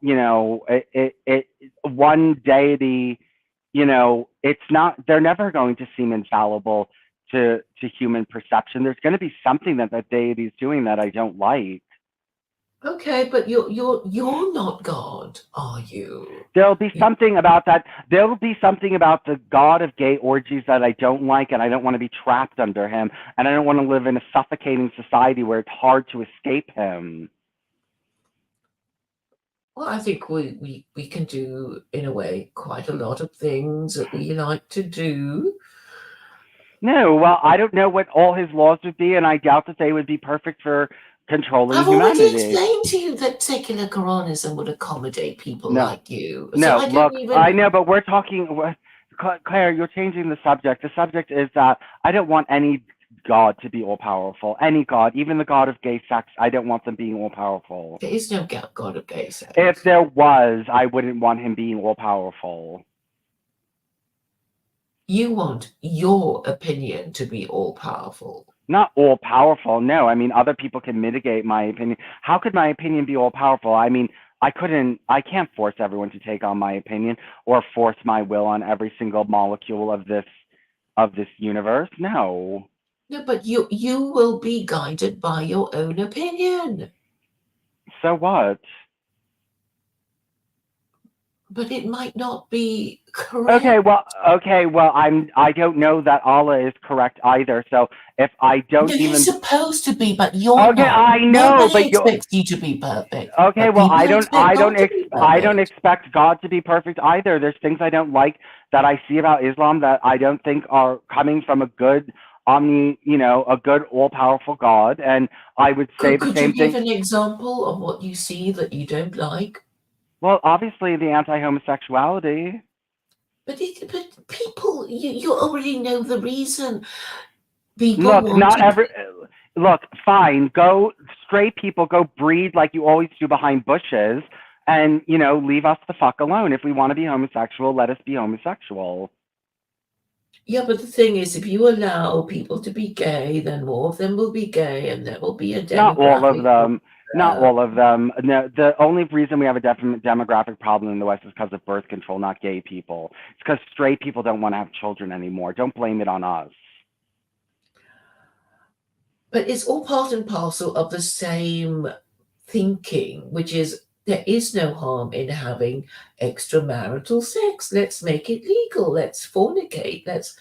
one deity, it's not, they're never going to seem infallible to human perception. There's going to be something that deity is doing that I don't like. Okay, but you're not God, are you? There'll be something about that. There'll be something about the god of gay orgies that I don't like, and I don't want to be trapped under him, and I don't want to live in a suffocating society where it's hard to escape him. Well, I think we can do, in a way, quite a lot of things that we like to do. No, well, I don't know what all his laws would be, and I doubt that they would be perfect for controlling I've already humanity. explained to you that secular Quranism would accommodate people No, like you. So no, I don't look, even. I know, but we're talking. Claire, you're changing the subject. The subject is that I don't want any god to be all powerful. Any god, even the god of gay sex, I don't want them being all powerful. There is no God of gay sex. If there was, I wouldn't want him being all powerful. You want your opinion to be all powerful. Not all powerful, no. I mean, other people can mitigate my opinion. How could my opinion be all powerful? I mean, I can't force everyone to take on my opinion or force my will on every single molecule of this universe. No. No, but you will be guided by your own opinion. So what? But it might not be correct. Okay, well, I don't know that Allah is correct either. So if I don't No, even, he's supposed to be, but you're okay, not. I know, Nobody but you're expects you to be perfect. okay. But Well, people expect God to be I don't perfect. expect God to be perfect either. There's things I don't like that I see about Islam that I don't think are coming from a good a good all-powerful God. And I would say the Could you same give thing. an example of what you see that you don't like? Well, obviously the anti-homosexuality. But people, you already know the reason. People Look, want not to. every. Look, fine. Go straight people go breed like you always do behind bushes, and leave us the fuck alone. If we want to be homosexual, let us be homosexual. Yeah, but the thing is, if you allow people to be gay, then more of them will be gay, and there will be a Not all of demographic them. Not all of them. No, the only reason we have a demographic problem in the West is because of birth control, not gay people. It's because straight people don't want to have children anymore. Don't blame it on us. But it's all part and parcel of the same thinking, which is there is no harm in having extramarital sex. Let's make it legal. Let's fornicate. Let's,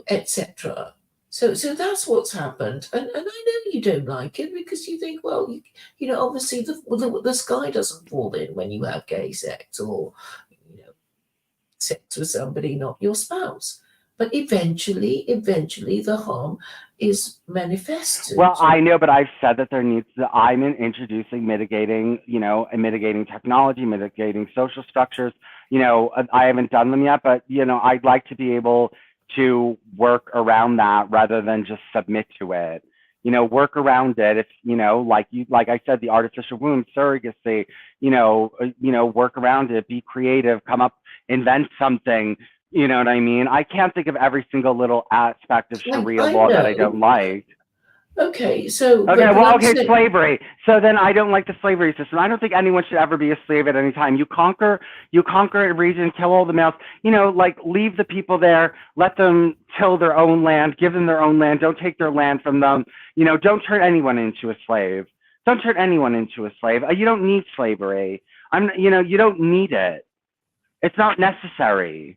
etc. So that's what's happened, and I know you don't like it because you think, well, obviously the sky doesn't fall in when you have gay sex or sex with somebody not your spouse. But eventually, the harm is manifested. Well, I know, but I've said that I'm introducing mitigating technology, mitigating social structures. I haven't done them yet, but I'd like to be able to work around that rather than just submit to it. Work around it. If like I said, the artificial womb, surrogacy. Work around it. Be creative. Come up, invent something. You know what I mean? I can't think of every single little aspect of Sharia law that I don't like. Okay, so slavery. So then I don't like the slavery system. I don't think anyone should ever be a slave at any time. You conquer a region, kill all the males. Leave the people there, let them till their own land, give them their own land. Don't take their land from them. Don't turn anyone into a slave. Don't turn anyone into a slave. You don't need slavery. You don't need it. It's not necessary.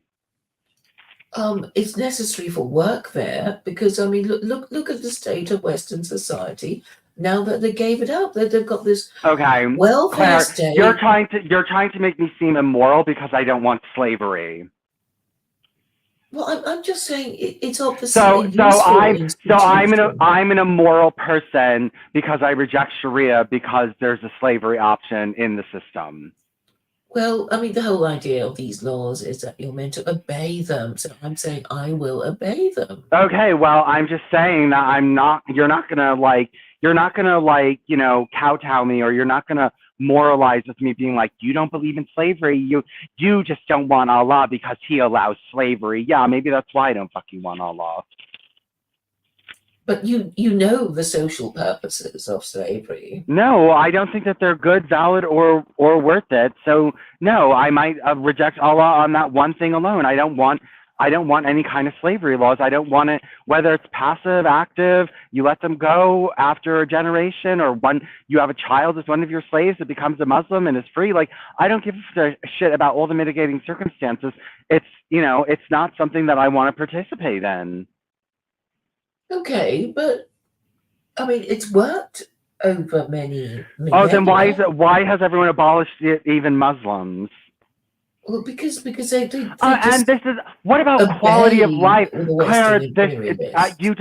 It's necessary for work there because look at the state of Western society now that they gave it up. That they've got this welfare Claire, state. You're trying to make me seem immoral because I don't want slavery. Well, I'm just saying it's obviously I'm an immoral person because I reject Sharia because there's a slavery option in the system. Well, the whole idea of these laws is that you're meant to obey them. So I'm saying I will obey them. Okay, well, I'm just saying that you're not gonna kowtow me, or you're not gonna moralize with me being like, you don't believe in slavery. You just don't want Allah because he allows slavery. Yeah, maybe that's why I don't fucking want Allah. But you know the social purposes of slavery. No, I don't think that they're good, valid, or worth it. So no, I might reject Allah on that one thing alone. I don't want any kind of slavery laws. I don't want it, whether it's passive, active, you let them go after a generation, or when you have a child as one of your slaves that becomes a Muslim and is free. I don't give a shit about all the mitigating circumstances. It's not something that I want to participate in. Okay, but it's worked over many. Oh, then why has everyone abolished it, even Muslims? Well, because they and this is, what about quality of life, Claire? You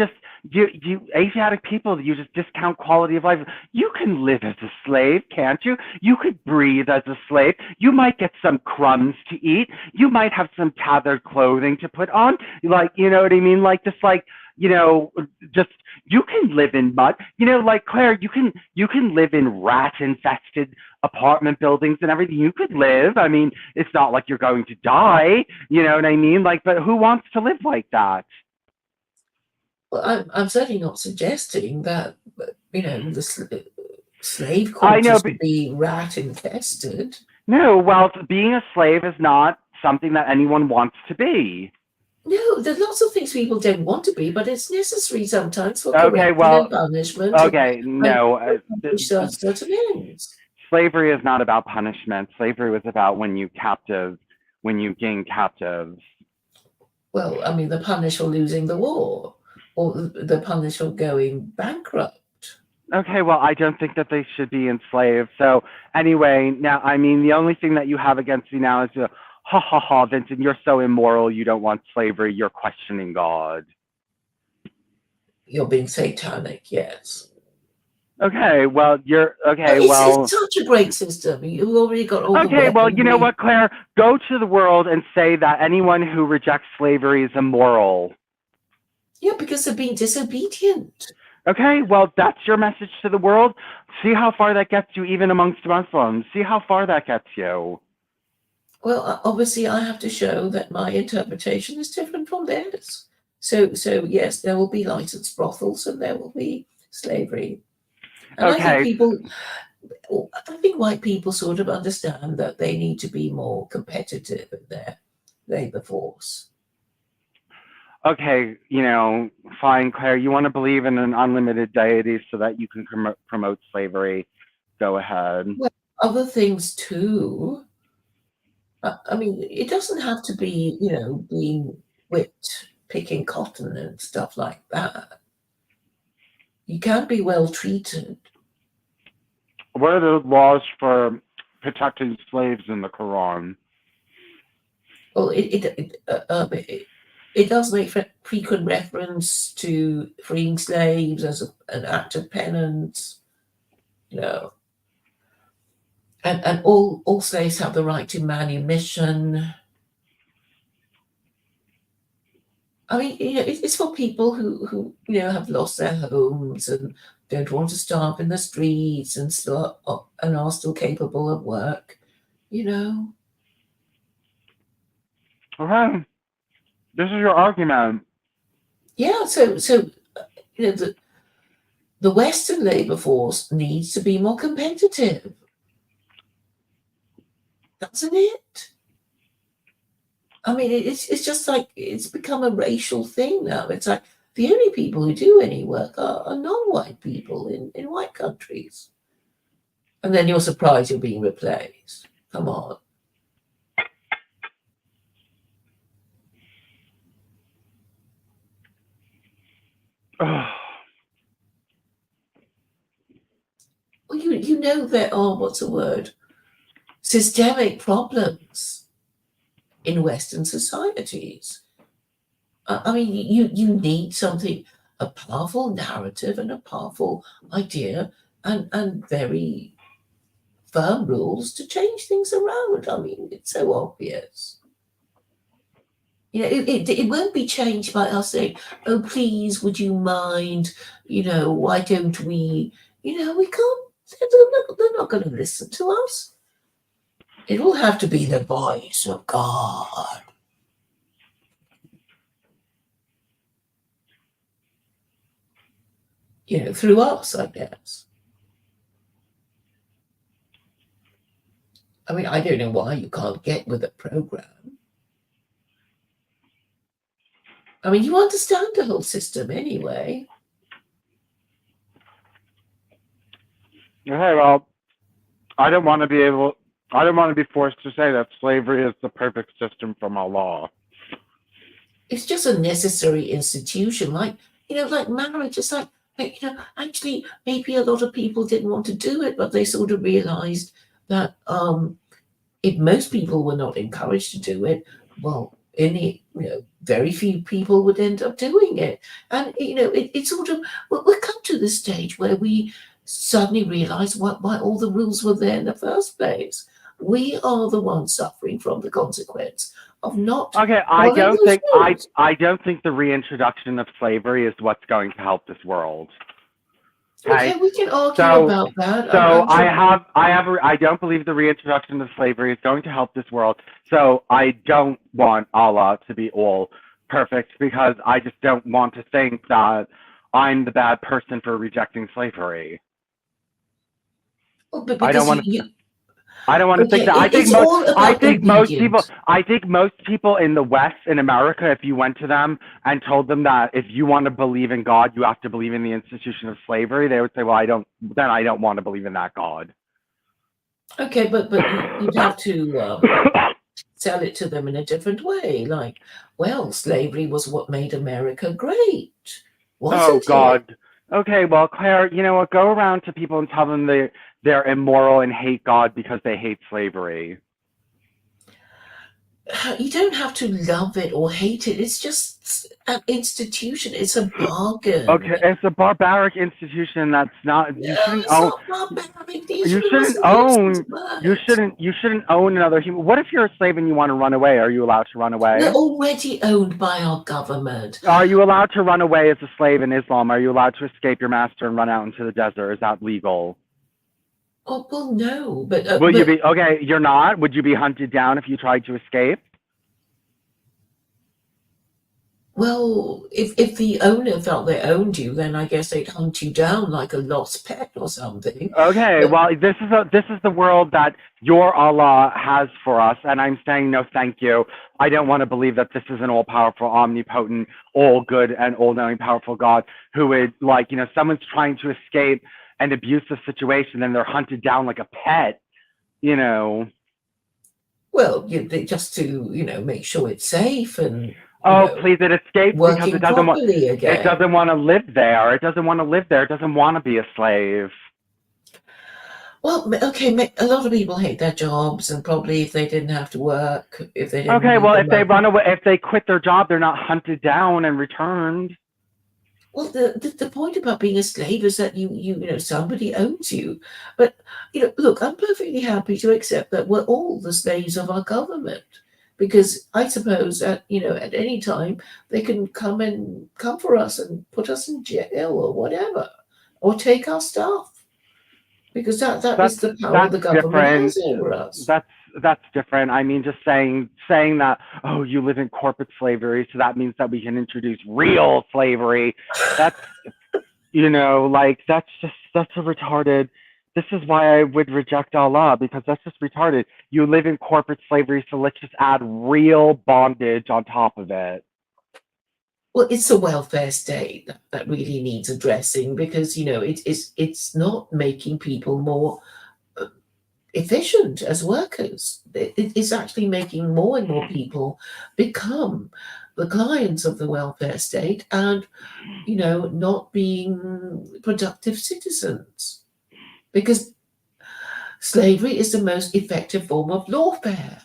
Asiatic people, you just discount quality of life. You can live as a slave, can't you? You could breathe as a slave. You might get some crumbs to eat. You might have some tethered clothing to put on. You know what I mean? You can live in mud. Claire, you can live in rat-infested apartment buildings and everything. You could live. It's not like you're going to die. You know what I mean? But who wants to live like that? Well, I'm certainly not suggesting that, the slave quarters would be rat-infested. No, well, being a slave is not something that anyone wants to be. No, there's lots of things people don't want to be, but it's necessary sometimes for correction and punishment. Certain ends. Slavery is not about punishment. Slavery was about when you gain captives. Well, the punish for losing the war, or the punish for going bankrupt. Okay, well, I don't think that they should be enslaved. So anyway, now, the only thing that you have against me now is ha ha ha, Vincent, you're so immoral, you don't want slavery, you're questioning God. You're being satanic, yes. Okay, well, it's such a great system. You've already got all the weaponry. Well, you know what, Claire? Go to the world and say that anyone who rejects slavery is immoral. Yeah, because they're being disobedient. Okay, well, that's your message to the world. See how far that gets you, even amongst Muslims. See how far that gets you. Well, obviously, I have to show that my interpretation is different from theirs. So yes, there will be licensed brothels and there will be slavery. And Okay. I think white people sort of understand that they need to be more competitive in their labor force. Okay, fine, Claire, you want to believe in an unlimited deity so that you can promote slavery. Go ahead. Well, other things too. I mean, it doesn't have to be, being whipped, picking cotton and stuff like that. You can be well treated. What are the laws for protecting slaves in the Quran? Well, it does make frequent reference to freeing slaves as an act of penance, and all slaves have the right to manumission. I mean, it's for people who have lost their homes and don't want to starve in the streets and are still capable of work, Okay, this is your argument. Yeah, so the Western labor force needs to be more competitive, doesn't it? I mean, it's just like it's become a racial thing now. It's like the only people who do any work are non-white people in white countries. And then you're surprised you're being replaced. Come on. Well, you know there are, what's the word, systemic problems in Western societies. I mean, you need something, a powerful narrative and a powerful idea and very firm rules to change things around. I mean, it's so obvious. It won't be changed by us saying, "Oh, please, would you mind? Why don't we?" We can't. They're not going to listen to us. It will have to be the voice of God. Through us, I guess. I mean, I don't know why you can't get with a program. I mean, you understand the whole system anyway. Okay, well, I don't want to be forced to say that slavery is the perfect system from our law. It's just a necessary institution, like marriage. It's like actually, maybe a lot of people didn't want to do it, but they sort of realized that if most people were not encouraged to do it, well, very few people would end up doing it. And it sort of we'll come to this stage where we suddenly realize why all the rules were there in the first place. We are the ones suffering from the consequence of not. Okay, I don't think the reintroduction of slavery is what's going to help this world. Okay, we can argue about that. So I don't believe the reintroduction of slavery is going to help this world. So I don't want Allah to be all perfect because I just don't want to think that I'm the bad person for rejecting slavery. Well, but I don't want to. I don't want to think that. I think most people in the West, in America, if you went to them and told them that if you want to believe in God, you have to believe in the institution of slavery, they would say, "Well, I don't want to believe in that God." Okay, but you'd have to sell it to them in a different way. Like, well, slavery was what made America great. Wasn't God. It? Okay, well, Claire, you know what? Go around to people and tell them they're immoral and hate God because they hate slavery. You don't have to love it or hate it. It's just an institution. It's a bargain. Okay, it's a barbaric institution that's not. You shouldn't own. You shouldn't own another human. What if you're a slave and you want to run away? Are you allowed to run away? They're already owned by our government. Are you allowed to run away as a slave in Islam? Are you allowed to escape your master and run out into the desert? Is that legal? Oh, well, no, but you be okay? You're not. Would you be hunted down if you tried to escape? Well, if the owner felt they owned you, then I guess they'd hunt you down like a lost pet or something. Okay, But well, this is the world that your Allah has for us, and I'm saying no, thank you. I don't want to believe that this is an all-powerful, omnipotent, all-good, and all-knowing, powerful God who would, like, someone's trying to escape an abusive situation, and they're hunted down like a pet. You know. well, just to make sure it's safe and Oh, please, it escapes because working properly it again. doesn't want to live there. It doesn't want to live there. It doesn't want to be a slave. Well, okay, a lot of people hate their jobs, and probably if they didn't have to work, if they didn't Okay, need well, the if they money. run away, if they quit their job, they're not hunted down and returned. Well, the point about being a slave is that you somebody owns you. But look, I'm perfectly happy to accept that we're all the slaves of our government, because I suppose at at any time they can come for us and put us in jail or whatever, or take our stuff, because that That's is the power that's the government different. has over us. That's that's different. I mean, just saying that. Oh, you live in corporate slavery, so that means that we can introduce real slavery. That's like that's a retarded. This is why I would reject Allah, because that's just retarded. You live in corporate slavery, so let's just add real bondage on top of it. Well, it's a welfare state that really needs addressing, because it's not making people more efficient as workers. It's actually making more and more people become the clients of the welfare state, and not being productive citizens, because slavery is the most effective form of lawfare.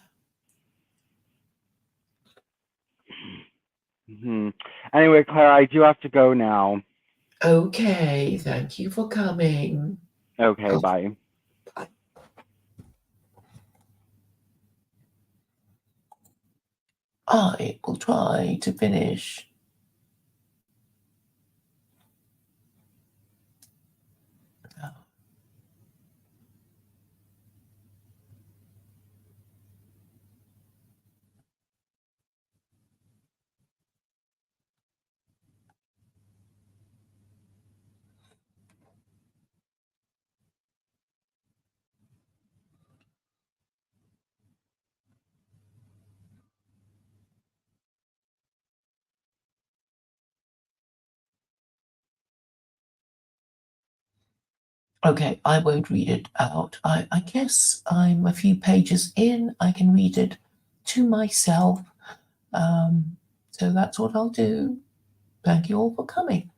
Hmm. Anyway, Claire, I do have to go now. Okay, thank you for coming. Okay, Oh, bye. I will try to finish. Okay, I won't read it out. I guess I'm a few pages in. I can read it to myself. So that's what I'll do. Thank you all for coming.